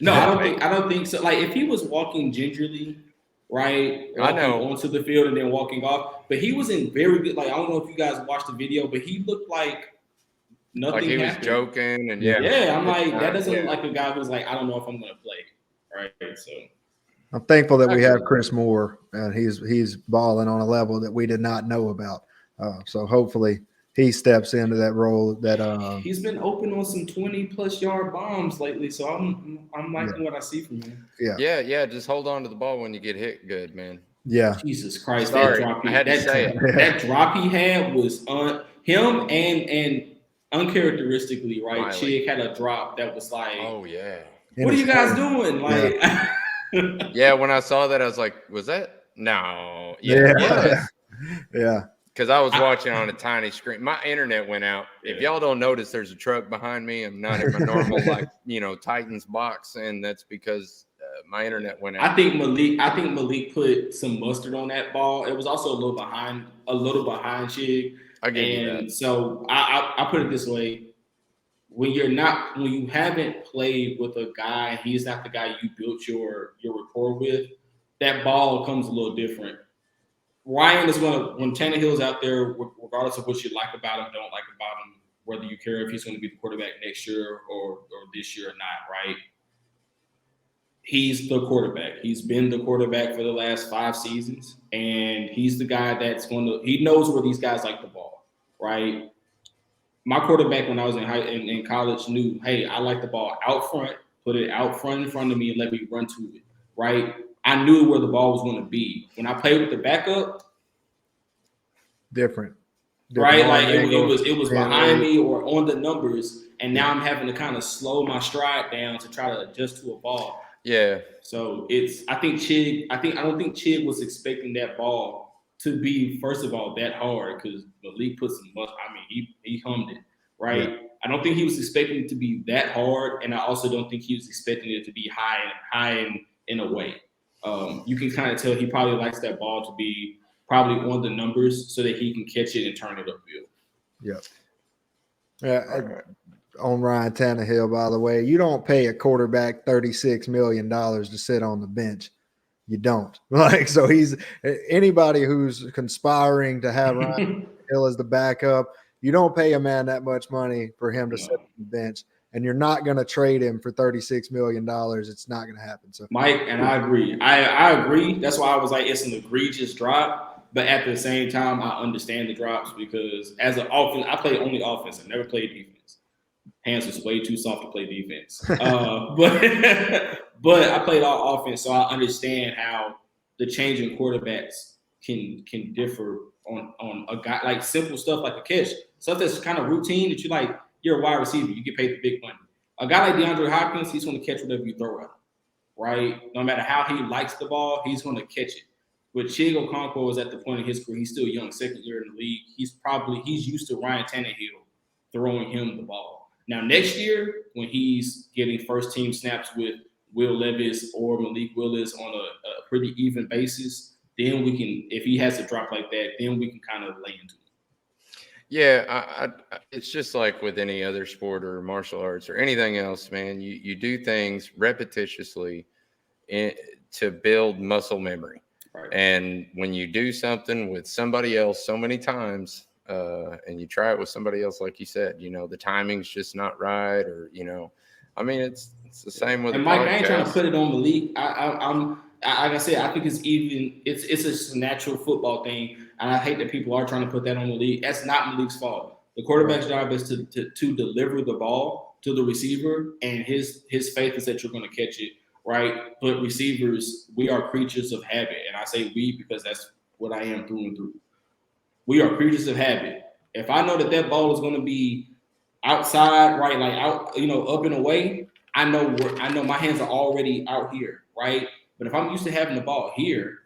No, I don't think so. Like if he was walking gingerly, right? I know onto the field and then walking off, but he was in very good. Like I don't know if you guys watched the video, but he looked like nothing. Like he happened. was joking and I'm like that doesn't look like a guy who's like I don't know if I'm going to play, right? So I'm thankful that we have Chris Moore and he's balling on a level that we did not know about. So hopefully he steps into that role that he's been open on some 20+ yard bombs lately. So I'm liking what I see from him. Yeah. Just hold on to the ball when you get hit good, man. Yeah. Jesus Christ. Sorry, that drop he had was on him and uncharacteristically, right? Miley. Chig had a drop that was like, oh yeah. What are you guys doing? Like yeah, when I saw that, I was like, was that? No. Yeah. It was. Yeah. Because I was watching on a tiny screen. My internet went out. If y'all don't notice, there's a truck behind me. I'm not in my normal, Titans box, and that's because my internet went out. I think Malik put some mustard on that ball. It was also a little behind Chig. I give you that. So I put it this way: when you haven't played with a guy, he's not the guy you built your rapport with, that ball comes a little different. Ryan is when Tannehill's out there, regardless of what you like about him, don't like about him, whether you care if he's going to be the quarterback next year or this year or not, right? He's the quarterback. He's been the quarterback for the last 5 seasons, and he's the guy he knows where these guys like the ball, right? My quarterback when I was in college knew, hey, I like the ball out front, put it out front in front of me and let me run to it, right? I knew where the ball was going to be. When I played with the backup, different right? Like it was behind me or on the numbers, and now I'm having to kind of slow my stride down to try to adjust to a ball. Yeah. So I don't think Chig was expecting that ball to be, first of all, that hard, because Malik put some muscle. I mean, he hummed it, right? Yeah. I don't think he was expecting it to be that hard, and I also don't think he was expecting it to be high in a way. You can kind of tell he probably likes that ball to be probably on the numbers so that he can catch it and turn it upfield. Yep. Yeah. On Ryan Tannehill, by the way, you don't pay a quarterback $36 million to sit on the bench. You don't. So he's anybody who's conspiring to have Ryan Tannehill as the backup. You don't pay a man that much money for him to sit on the bench, and you're not going to trade him for $36 million. It's not going to happen. So, Mike, and I agree. I agree. That's why I was like, it's an egregious drop. But at the same time, I understand the drops because as an offense, I play only offense. I never played defense. Hands was way too soft to play defense. But I played all offense, so I understand how the change in quarterbacks can differ on a guy, like simple stuff like a catch, stuff that's kind of routine that you're a wide receiver, you get paid the big money. A guy like DeAndre Hopkins, he's going to catch whatever you throw at him, right? No matter how he likes the ball, he's going to catch it. But Chig Okonkwo is at the point in his career, he's still young, second year in the league. He's used to Ryan Tannehill throwing him the ball. Now, next year, when he's getting first-team snaps with Will Levis or Malik Willis on a pretty even basis, then we can, if he has a drop like that, then we can kind of lay into it. Yeah, it's just like with any other sport or martial arts or anything else, man. You do things repetitiously to build muscle memory. Right. And when you do something with somebody else so many times, and you try it with somebody else, like you said, the timing's just not right, or I mean, it's the same with. And Mike, I ain't trying to put it on Malik. I'm like I said, I think it's a natural football thing, and I hate that people are trying to put that on Malik. That's not Malik's fault. The quarterback's job is to deliver the ball to the receiver, and his faith is that you're going to catch it, right? But receivers, we are creatures of habit, and I say we because that's what I am through and through. We are creatures of habit. If I know that ball is going to be outside, right, like out, up and away, I know my hands are already out here, right? But if I'm used to having the ball here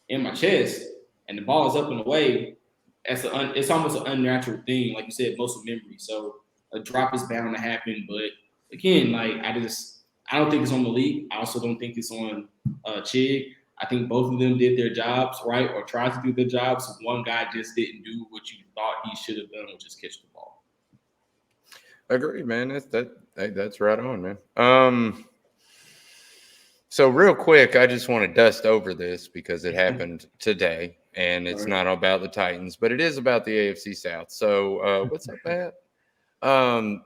in my chest and the ball is up and away, it's almost an unnatural thing, like you said, muscle memory. So a drop is bound to happen. But again, like I don't think it's on Malik. I also don't think it's on Chig. I think both of them did their jobs, right, or tried to do their jobs. One guy just didn't do what you thought he should have done, which is catch the ball. Agreed, man. That's right on, man. So real quick, I just want to dust over this because it happened today, and it's not about the Titans, but it is about the AFC South. So what's up, Pat?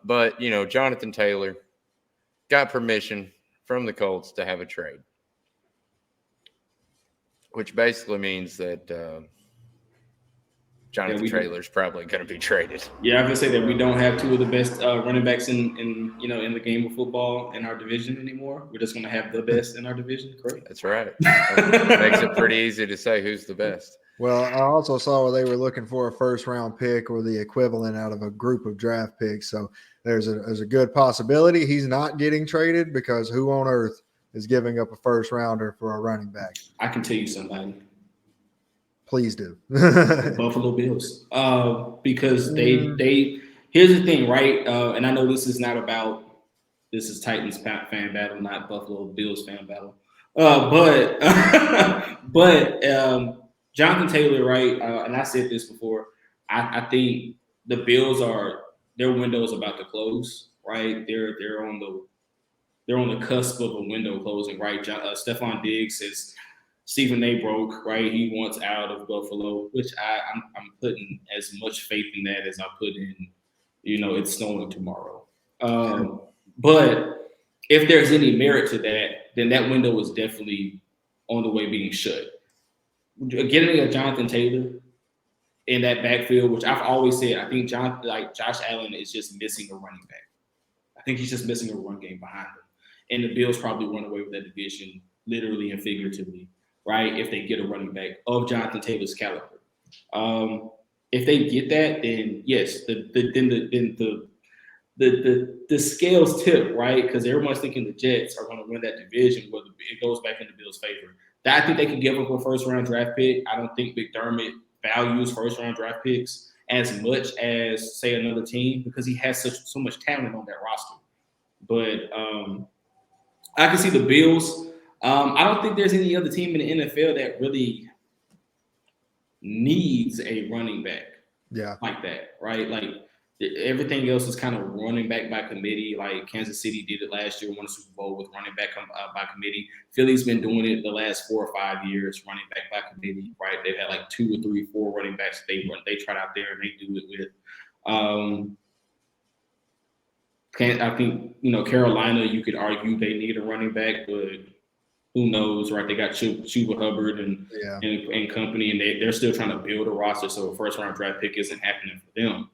But Jonathan Taylor got permission from the Colts to have a trade, which basically means that Jonathan Taylor's probably going to be traded. Yeah, I was going to say that we don't have two of the best running backs in the game of football in our division anymore. We're just going to have the best in our division. Correct. That's right. That makes it pretty easy to say who's the best. Well, I also saw where they were looking for a first-round pick or the equivalent out of a group of draft picks. So there's a good possibility he's not getting traded because who on earth is giving up a first-rounder for a running back? I can tell you somebody. Please do. Buffalo Bills. Because they here's the thing, right? And I know this is Titans fan battle, not Buffalo Bills fan battle. But Jonathan Taylor, right? And I said this before. I think the Bills their window is about to close, right? They're on the cusp of a window closing, right? Stephon Diggs says Stephen A. broke, right? He wants out of Buffalo, which I'm putting as much faith in that as I put in, it's snowing tomorrow. But if there's any merit to that, then that window is definitely on the way being shut. Getting a Jonathan Taylor in that backfield, which I've always said, I think Josh Allen is just missing a running back. I think he's just missing a run game behind him. And the Bills probably run away with that division, literally and figuratively, right? If they get a running back of Jonathan Taylor's caliber. If they get that, then yes, the scales tip, right? Because everyone's thinking the Jets are going to win that division, whether it goes back in the Bills' favor. I think they can give up a first-round draft pick. I don't think McDermott values first-round draft picks as much as, say, another team because he has so much talent on that roster. But I can see the Bills. I don't think there's any other team in the NFL that really needs a running back like that, right? Like everything else is kind of running back by committee. Like Kansas City did it last year, won a Super Bowl with running back by committee. Philly's been doing it the last 4 or 5 years, running back by committee, right? They've had like 2 or 3, 4 running backs they tried out there and they do it with. I think, Carolina, you could argue they need a running back, but who knows, right? They got Chuba Hubbard and company, and they're still trying to build a roster, so a first-round draft pick isn't happening for them.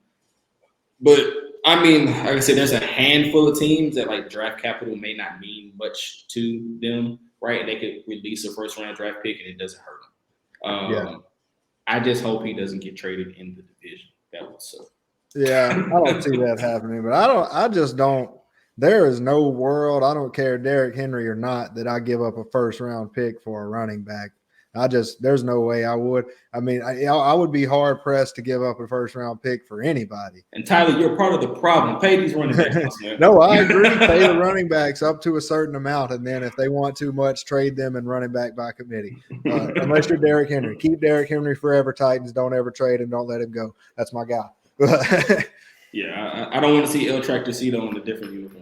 But, I mean, like I said, there's a handful of teams that, like, draft capital may not mean much to them, right? They could release a first-round draft pick, and it doesn't hurt them. I just hope he doesn't get traded in the division. That would suck. Yeah, I don't see that happening, but I just don't. There is no world, I don't care Derrick Henry or not, that I give up a first-round pick for a running back. There's no way I would. I mean, I would be hard-pressed to give up a first-round pick for anybody. And Tyler, you're part of the problem. Pay these running backs, man. No, I agree. Pay the running backs up to a certain amount, and then if they want too much, trade them and running back by committee. Unless you're Derrick Henry. Keep Derrick Henry forever, Titans. Don't ever trade him. Don't let him go. That's my guy. Yeah, I don't want to see El Tractorcito in a different uniform.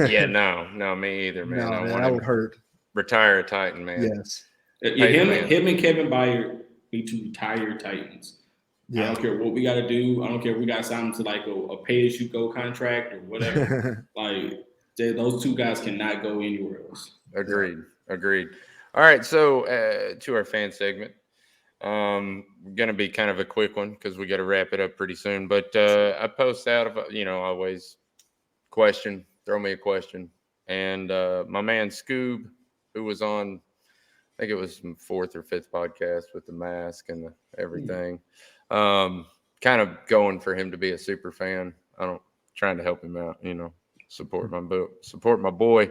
Yeah, no, me either, man. No, man, that would hurt. Retire a Titan, man. Yes. Him and Kevin Byard need to retire Titans. Yeah. I don't care what we got to do. I don't care if we got to sign them to like a pay-as-you-go contract or whatever. Like, those two guys cannot go anywhere else. Agreed. All right, so to our fan segment. Going to be kind of a quick one because we got to wrap it up pretty soon. But I post out of, always throw me a question. And my man Scoob, who was on, I think it was my 4th or 5th podcast with the mask and everything, kind of going for him to be a super fan. Trying to help him out, support my boy.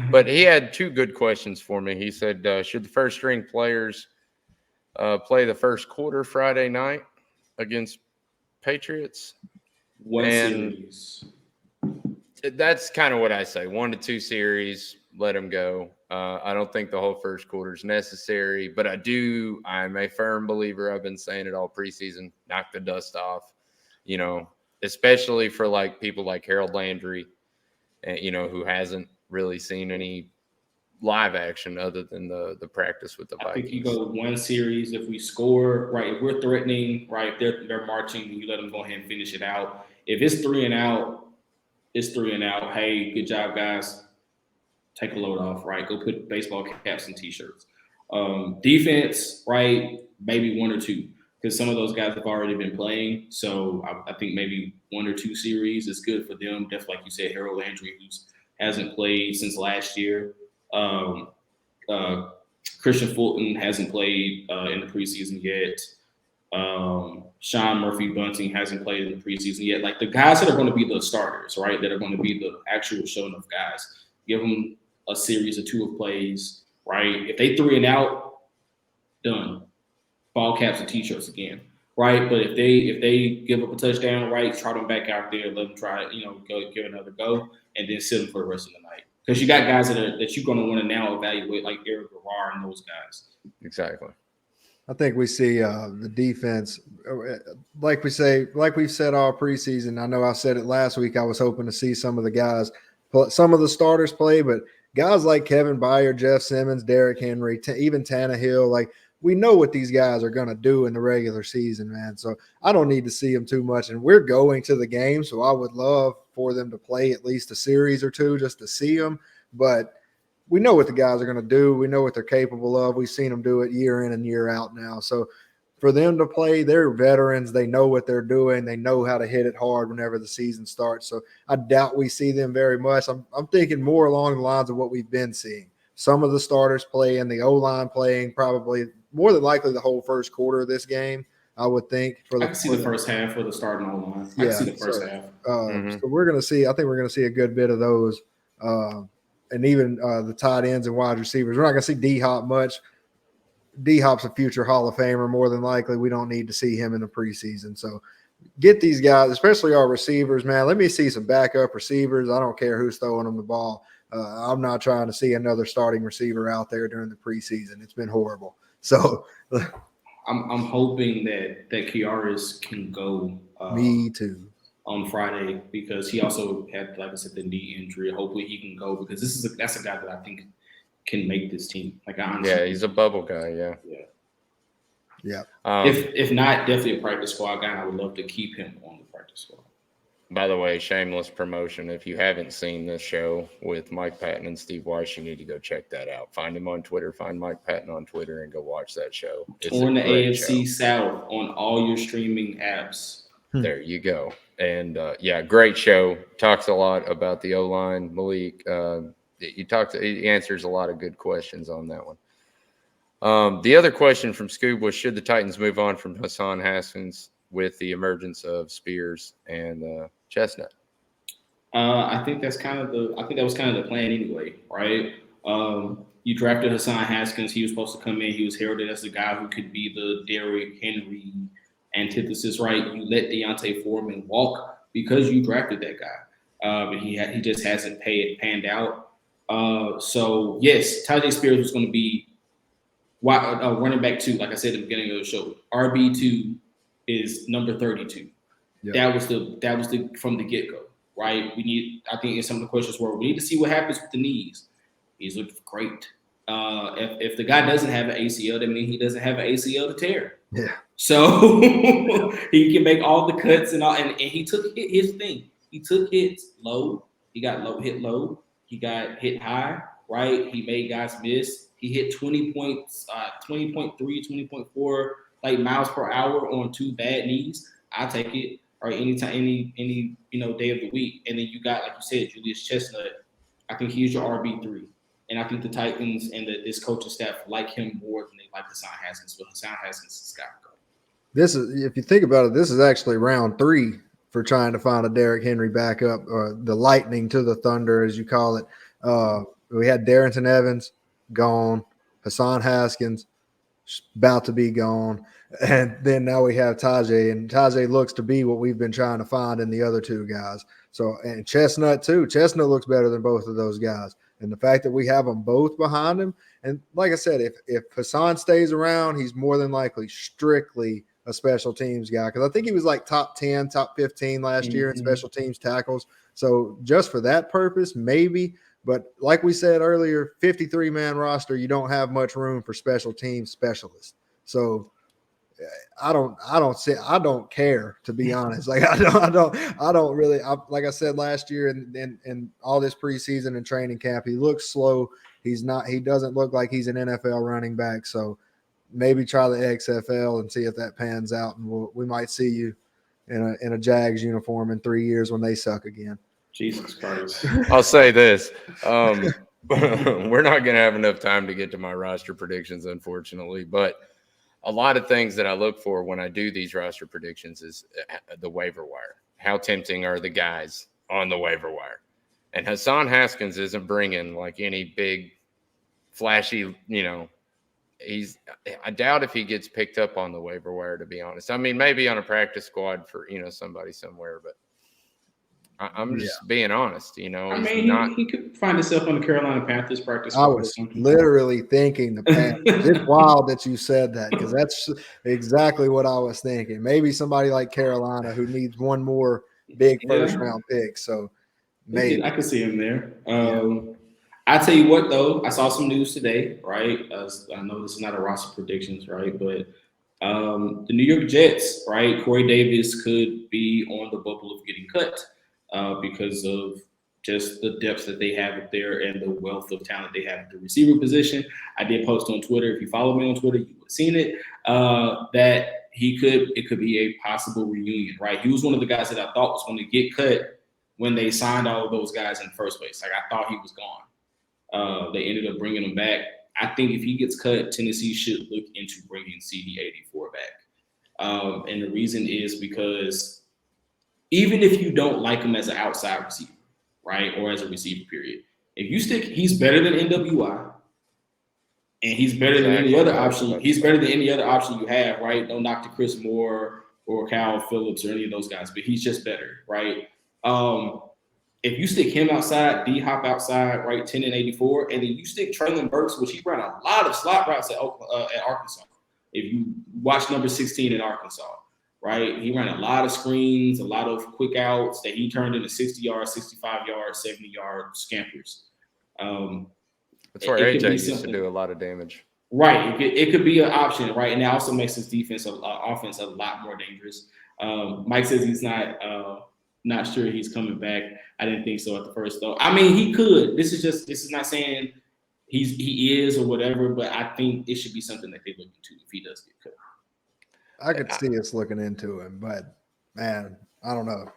But he had 2 good questions for me. He said, should the first string players play the first quarter Friday night against Patriots? Series. That's kind of what I say. 1 to 2 series, let them go. I don't think the whole first quarter is necessary, but I'm a firm believer. I've been saying it all preseason. Knock the dust off, especially for like people like Harold Landry, who hasn't really seen any live action other than the practice with the Vikings. I think you go 1 series. If we score, right, if we're threatening, right, if they're marching, you let them go ahead and finish it out. If it's 3 and out, it's 3 and out. Hey, good job, guys. Take a load off, right? Go put baseball caps and T-shirts. Defense, right, maybe 1 or 2 because some of those guys have already been playing. So I think maybe 1 or 2 series is good for them. Definitely, like you said, Harold Landry, who hasn't played since last year. Christian Fulton hasn't played in the preseason yet. Sean Murphy-Bunting hasn't played in the preseason yet. Like the guys that are going to be the starters, right, that are going to be the actual show enough guys, give them a series or 2 of plays, right? If they 3 and out, done. Ball caps and T-shirts again, right? But if they give up a touchdown, right, trot them back out there, let them try, go give another go, and then sit them for the rest of the night. Because you got guys that you're going to want to now evaluate, like Eric Garrard and those guys. Exactly. I think we see the defense, like we've said all preseason. I know I said it last week. I was hoping to see some of the guys, some of the starters play, but guys like Kevin Byard, Jeff Simmons, Derrick Henry, even Tannehill, like we know what these guys are going to do in the regular season, man. So I don't need to see them too much. And we're going to the game, so I would love for them to play at least a series or two just to see them. But we know what the guys are going to do. We know what they're capable of. We've seen them do it year in and year out now. So for them to play, they're veterans. They know what they're doing. They know how to hit it hard whenever the season starts. So I doubt we see them very much. I'm thinking more along the lines of what we've been seeing. Some of the starters playing, the O-line playing, probably more than likely the whole first quarter of this game, I would think. I can see the first half for the starting O-line. I can see the first half. So we're going to see – I think we're going to see a good bit of those and even the tight ends and wide receivers. We're not going to see D-Hop much. D-Hop's a future Hall of Famer, more than likely. We don't need to see him in the preseason. So get these guys, especially our receivers, man. Let me see some backup receivers. I don't care who's throwing them the ball. I'm not trying to see another starting receiver out there during the preseason. It's been horrible. So I'm hoping that Kiaris can go. Me too. On Friday, because he also had, like I said, the knee injury. Hopefully he can go, because that's a guy that I think can make this team. Like, honestly, he's a bubble guy. Yeah. If not, definitely a practice squad guy. I would love to keep him on the practice squad. By the way, shameless promotion. If you haven't seen this show with Mike Patton and Steve Weiss, you need to go check that out. Find him on Twitter. Find Mike Patton on Twitter and go watch that show. Torn the AFC South on all your streaming apps. There you go. And great show. Talks a lot about the O-line. Malik, he answers a lot of good questions on that one. The other question from Scoob was, should the Titans move on from Hassan Haskins with the emergence of Spears and Chestnut? I think that was kind of the plan anyway, right? You drafted Hassan Haskins. He was supposed to come in. He was heralded as the guy who could be the Derrick Henry antithesis, right? You let Deontay Foreman walk because you drafted that guy. He just hasn't panned out. So yes, Tyjae Spears was going to be running back 2, like I said at the beginning of the show. RB2 is number 32. Yep. That was the from the get-go, right? I think some of the questions were, we need to see what happens with the knees. He's looked great. If the guy doesn't have an ACL, that means he doesn't have an ACL to tear. Yeah. So he can make all the cuts and all, and he took his thing. He took hits low. He got hit low. He got hit high, right? He made guys miss. He hit 20 points, 20.3, 20.4 like miles per hour on 2 bad knees. I'll take it. Or anytime, any day of the week. And then you got, like you said, Julius Chestnut. I think he's your RB3. And I think the Titans and this coaching staff like him more than they like Hassan Haskins. But Hassan Haskins has got to go. This is, if you think about it, this is actually round 3 for trying to find a Derrick Henry backup, the lightning to the thunder, as you call it. We had Darrington Evans gone, Hassan Haskins about to be gone, and then now we have Tyjae, and Tyjae looks to be what we've been trying to find in the other 2 guys. So, and Chestnut too. Chestnut looks better than both of those guys. And the fact that we have them both behind him, and like I said, if Hassan stays around, he's more than likely strictly a special teams guy, because I think he was like top 10, top 15 last year in special teams tackles. So just for that purpose, maybe. But like we said earlier, 53-man roster, you don't have much room for special teams specialists. So I don't care, to be honest. Like I don't really. Like I said last year and all this preseason and training camp, he looks slow. He doesn't look like he's an NFL running back. So maybe try the XFL and see if that pans out, and we might see you in a Jags uniform in 3 years when they suck again. Jesus Christ. I'll say this. We're not going to have enough time to get to my roster predictions, unfortunately, but a lot of things that I look for when I do these roster predictions is the waiver wire. How tempting are the guys on the waiver wire? And Hassan Haskins isn't bringing like any big flashy, I doubt if he gets picked up on the waiver wire, to be honest. I mean, maybe on a practice squad for, somebody somewhere, but I'm just being honest. You know, I mean, he could find himself on the Carolina Panthers practice squad. I was literally thinking the Panthers. It's wild that you said that because that's exactly what I was thinking. Maybe somebody like Carolina who needs one more big first round pick. So maybe I could see him there. I tell you what, though, I saw some news today, right? I know this is not a roster predictions, right? But the New York Jets, right? Corey Davis could be on the bubble of getting cut because of just the depth that they have up there and the wealth of talent they have at the receiver position. I did post on Twitter. If you follow me on Twitter, you would have seen it. That it could be a possible reunion, right? He was one of the guys that I thought was going to get cut when they signed all of those guys in the first place. Like, I thought he was gone. They ended up bringing him back. I think if he gets cut, Tennessee should look into bringing CD84 back. And the reason is because even if you don't like him as an outside receiver, right, or as a receiver, period, if you stick, he's better than NWI, and he's better than any other option. He's better than any other option you have, right? No knock to Chris Moore or Kyle Phillips or any of those guys, but he's just better, right? If you stick him outside, D-Hop outside, right, 10 and 84, and then you stick Traylon Burks, which he ran a lot of slot routes at Arkansas. If you watch number 16 in Arkansas, right, he ran a lot of screens, a lot of quick outs that he turned into 60-yard, 65-yard, 70-yard scampers. That's where AJ used to do a lot of damage. Right. It could be an option, right? And it also makes his offense a lot more dangerous. Mike says he's not sure he's coming back. I didn't think so at the first, though. I mean, he could. This is not saying he is or whatever, but I think it should be something that they look into if he does get cut. I could see us looking into him, but man, I don't know.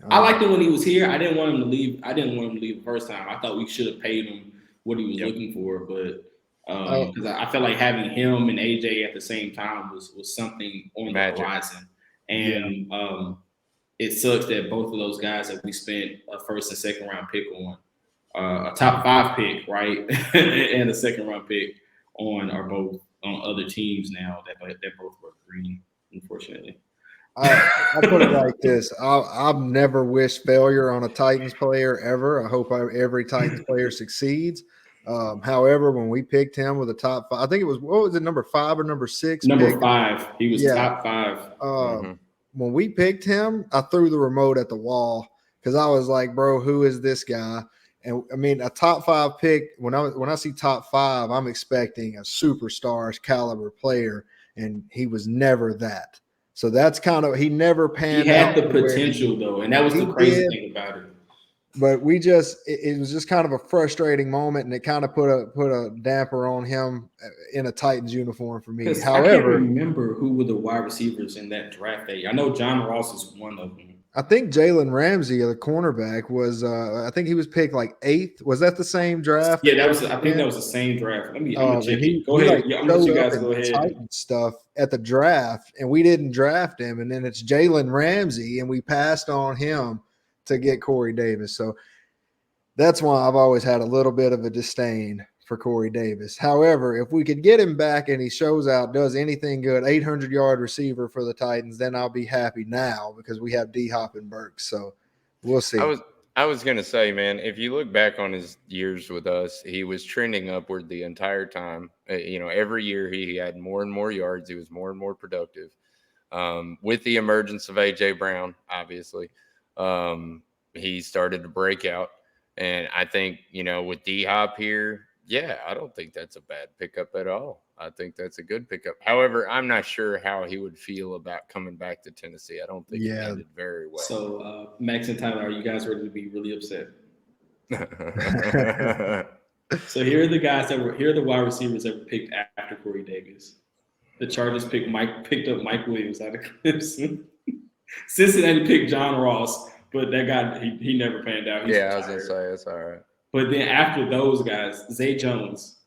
I liked him when he was here. I didn't want him to leave. I didn't want him to leave the first time. I thought we should have paid him what he was looking for, but because I felt like having him and AJ at the same time was something on the horizon, and it sucks that both of those guys that we spent a first and second round pick on, a top 5 pick, right, and a second round pick on are both on other teams now that both were green, unfortunately. I put it like this. I've never wished failure on a Titans player ever. I hope every Titans player succeeds. However, when we picked him with a top 5, I think it was, what was it, number 5 or number 6? Number 5. He was top 5. When we picked him, I threw the remote at the wall because I was like, bro, who is this guy? And I mean, a top 5 pick, when I see top 5, I'm expecting a superstar caliber player, and he was never that. So that's kind of, he never panned out. He had the potential, though, and that was the crazy thing about it. But we just, it was just kind of a frustrating moment, and it kind of put a damper on him in a Titans uniform for me. However, I can't remember who were the wide receivers in that draft day. I know John Ross is one of them. I think Jalen Ramsey, the cornerback, was I think he was picked like 8th. Was that the same draft? Yeah, I think that was the same draft. I'm gonna check it. Go ahead. I'm gonna let you guys go ahead. Titans stuff at the draft, and we didn't draft him, and then it's Jalen Ramsey, and we passed on him to get Corey Davis. So that's why I've always had a little bit of a disdain for Corey Davis. However, if we could get him back and he shows out, does anything good, 800-yard receiver for the Titans, then I'll be happy now because we have D-Hop and Burks. So we'll see. I was going to say, man, if you look back on his years with us, he was trending upward the entire time. Every year he had more and more yards. He was more and more productive. With the emergence of A.J. Brown, obviously, he started to break out. And I think, with D-Hop here, I don't think that's a bad pickup at all. I think that's a good pickup. However, I'm not sure how he would feel about coming back to Tennessee. I don't think he ended very well. So, Max and Tyler, are you guys ready to be really upset? So here are the wide receivers that were picked after Corey Davis. The Chargers picked up Mike Williams out of Clemson. Cincinnati picked John Ross, but that guy he never panned out. I was gonna say it's all right. But then after those guys, Zay Jones,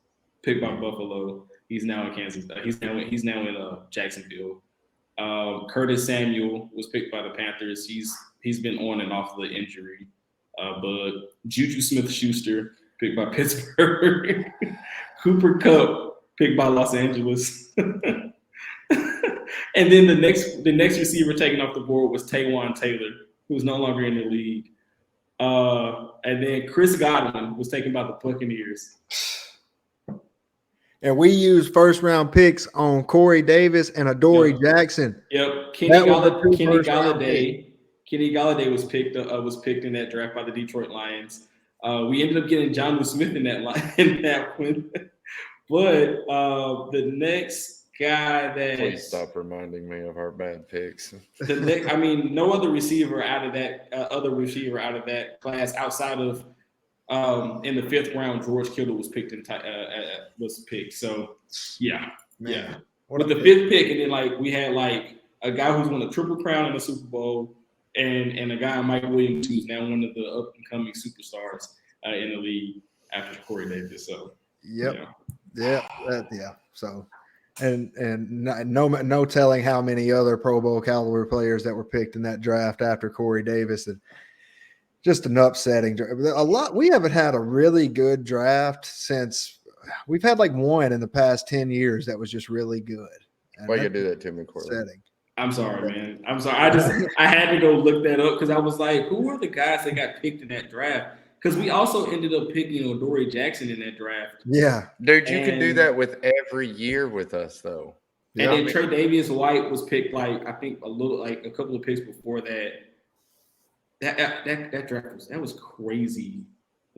picked by Buffalo. He's now in Kansas. He's now in Jacksonville. Curtis Samuel was picked by the Panthers. He's been on and off the injury. But Juju Smith-Schuster picked by Pittsburgh. Cooper Kupp picked by Los Angeles. And then the next receiver taken off the board was Taywan Taylor, who's no longer in the league. And then Chris Godwin was taken by the Buccaneers. And we used first-round picks on Corey Davis and Adoree Jackson. Yep, Kenny Galladay. Kenny Galladay was picked in that draft by the Detroit Lions. We ended up getting Jonnu Smith in that one. But the next guy that please stop reminding me of our bad picks. No other receiver out of that class outside of in the 5th round, George Kittle was picked. So yeah, man, yeah. With the 5th pick, and then we had a guy who's won a Triple Crown in the Super Bowl, and a guy Mike Williams who's now one of the up and coming superstars in the league after Corey Davis. So yeah. So, and no telling how many other Pro Bowl caliber players that were picked in that draft after Corey Davis, and just an upsetting draft. We haven't had a really good draft since we've had one in the past 10 years that was just really good. And why you do that to me, Courtlandt? I'm sorry, man. I'm sorry. I had to go look that up because I was like, who were the guys that got picked in that draft? Because we also ended up picking Adoree Jackson in that draft. Yeah. Dude, you could do that with every year with us, though. And then Trey Davis White was picked, I think, a couple of picks before that. That draft was crazy.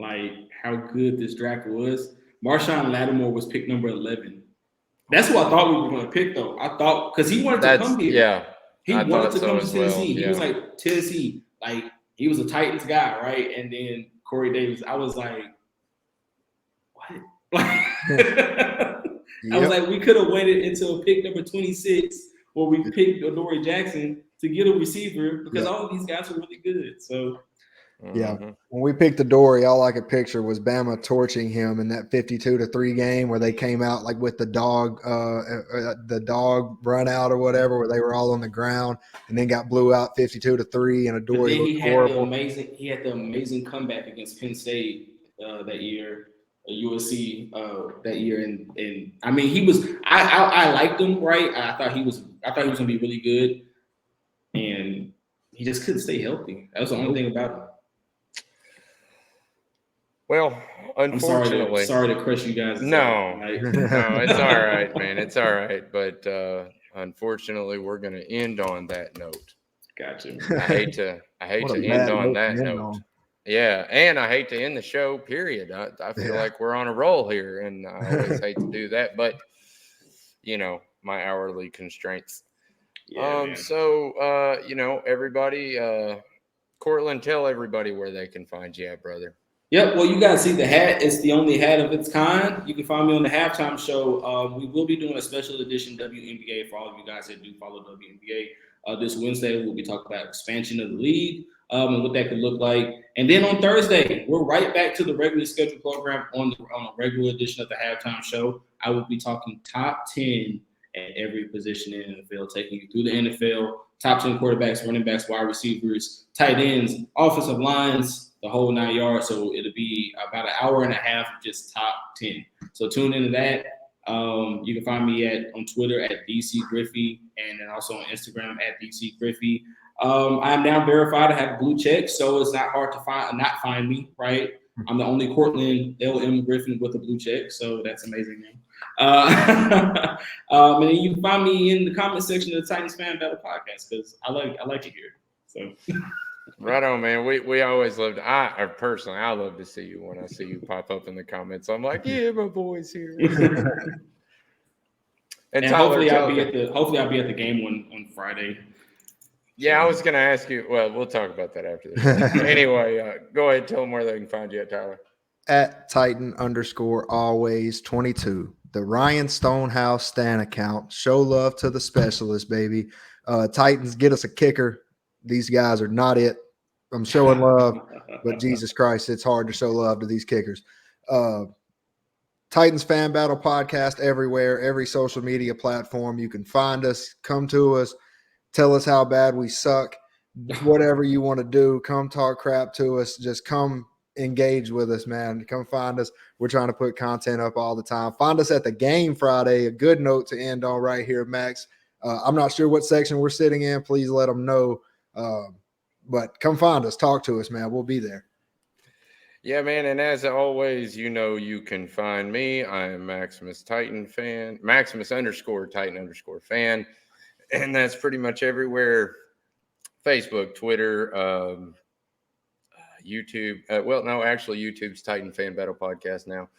How good this draft was. Marshawn Lattimore was picked number 11. That's what I thought we were going to pick, though. I thought because he wanted to come here. Yeah. He wanted to come to Tennessee. Well, yeah. He was Tennessee. He was a Titans guy, right? And then Corey Davis, I was like, what? I was like, we could have waited until pick number 26 where we picked Adoree Jackson to get a receiver because all of these guys were really good. So, yeah, when we picked Adoree, all I could picture was Bama torching him in that 52-3 game where they came out with the dog run out or whatever, where they were all on the ground and then got blew out 52-3 and Adoree looked horrible. He had the amazing comeback against Penn State that year, USC that year, and I mean he was. I liked him, right? I thought he was gonna be really good, and he just couldn't stay healthy. That was the only thing about him. Well, unfortunately, I'm sorry to crush you guys. No, it's all right, man. It's all right. But unfortunately, we're going to end on that note. Gotcha. I hate to end on that note. Yeah, and I hate to end the show, period. I feel like we're on a roll here, and I always hate to do that. But, my hourly constraints. Yeah, so, everybody, Courtlandt, tell everybody where they can find you at, brother. Yep. Well, you guys see the hat. It's the only hat of its kind. You can find me on the halftime show. We will be doing a special edition WNBA for all of you guys that do follow WNBA. This Wednesday, we'll be talking about expansion of the league and what that could look like. And then on Thursday, we're right back to the regular scheduled program on a regular edition of the halftime show. I will be talking top 10 at every position in the NFL, taking you through the NFL, top 10 quarterbacks, running backs, wide receivers, tight ends, offensive lines, the whole 9 yards. So it'll be about an hour and a half of just top 10. So tune into that. You can find me on Twitter at DC Griffey, and then also on Instagram at DC Griffey. I'm now verified. I have a blue check, so it's not hard to find me, right? I'm the only Courtlandt LM Griffin with a blue check, so that's amazing. And then you can find me in the comment section of the Titans Fan Battle podcast because I like it here. So. Right on, man. We always love to. I love to see you when I see you pop up in the comments. I'm like, yeah, my boy's here. and Tyler, hopefully I'll be at the game on Friday. Yeah, I was gonna ask you. Well, we'll talk about that after this. Anyway, go ahead. Tell them where they can find you at, Tyler. At Titan_always22. The Ryan Stonehouse Stan account. Show love to the specialist, baby. Titans, get us a kicker. These guys are not it. I'm showing love, but Jesus Christ, it's hard to show love to these kickers. Titans Fan Battle podcast everywhere, every social media platform. You can find us, come to us, tell us how bad we suck, whatever you want to do. Come talk crap to us. Just come engage with us, man. Come find us. We're trying to put content up all the time. Find us at the game Friday. A good note to end on right here, Max. I'm not sure what section we're sitting in. Please let them know. But come find us. Talk to us, man. We'll be there. Yeah, man. And as always, you can find me. I am Maximus _Titan fan. And that's pretty much everywhere. Facebook, Twitter, YouTube. No, actually, YouTube's Titan Fan Battle Podcast now.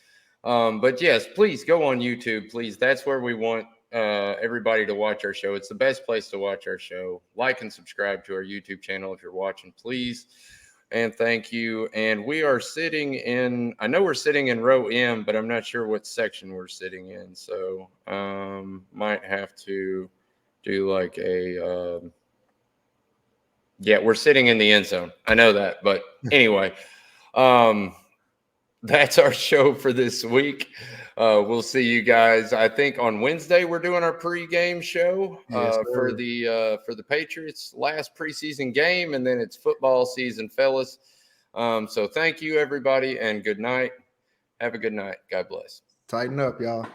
But yes, please go on YouTube, please. That's where we want everybody to watch our show. It's the best place to watch our show. Like and subscribe to our YouTube channel if you're watching, please. And thank you. And we are I know we're sitting in row M, but I'm not sure what section we're sitting in. So might have to do like we're sitting in the end zone. I know that. But anyway, that's our show for this week. We'll see you guys. I think on Wednesday we're doing our pregame show for the Patriots' last preseason game, and then it's football season, fellas. So thank you, everybody, and good night. Have a good night. God bless. Tighten up, y'all.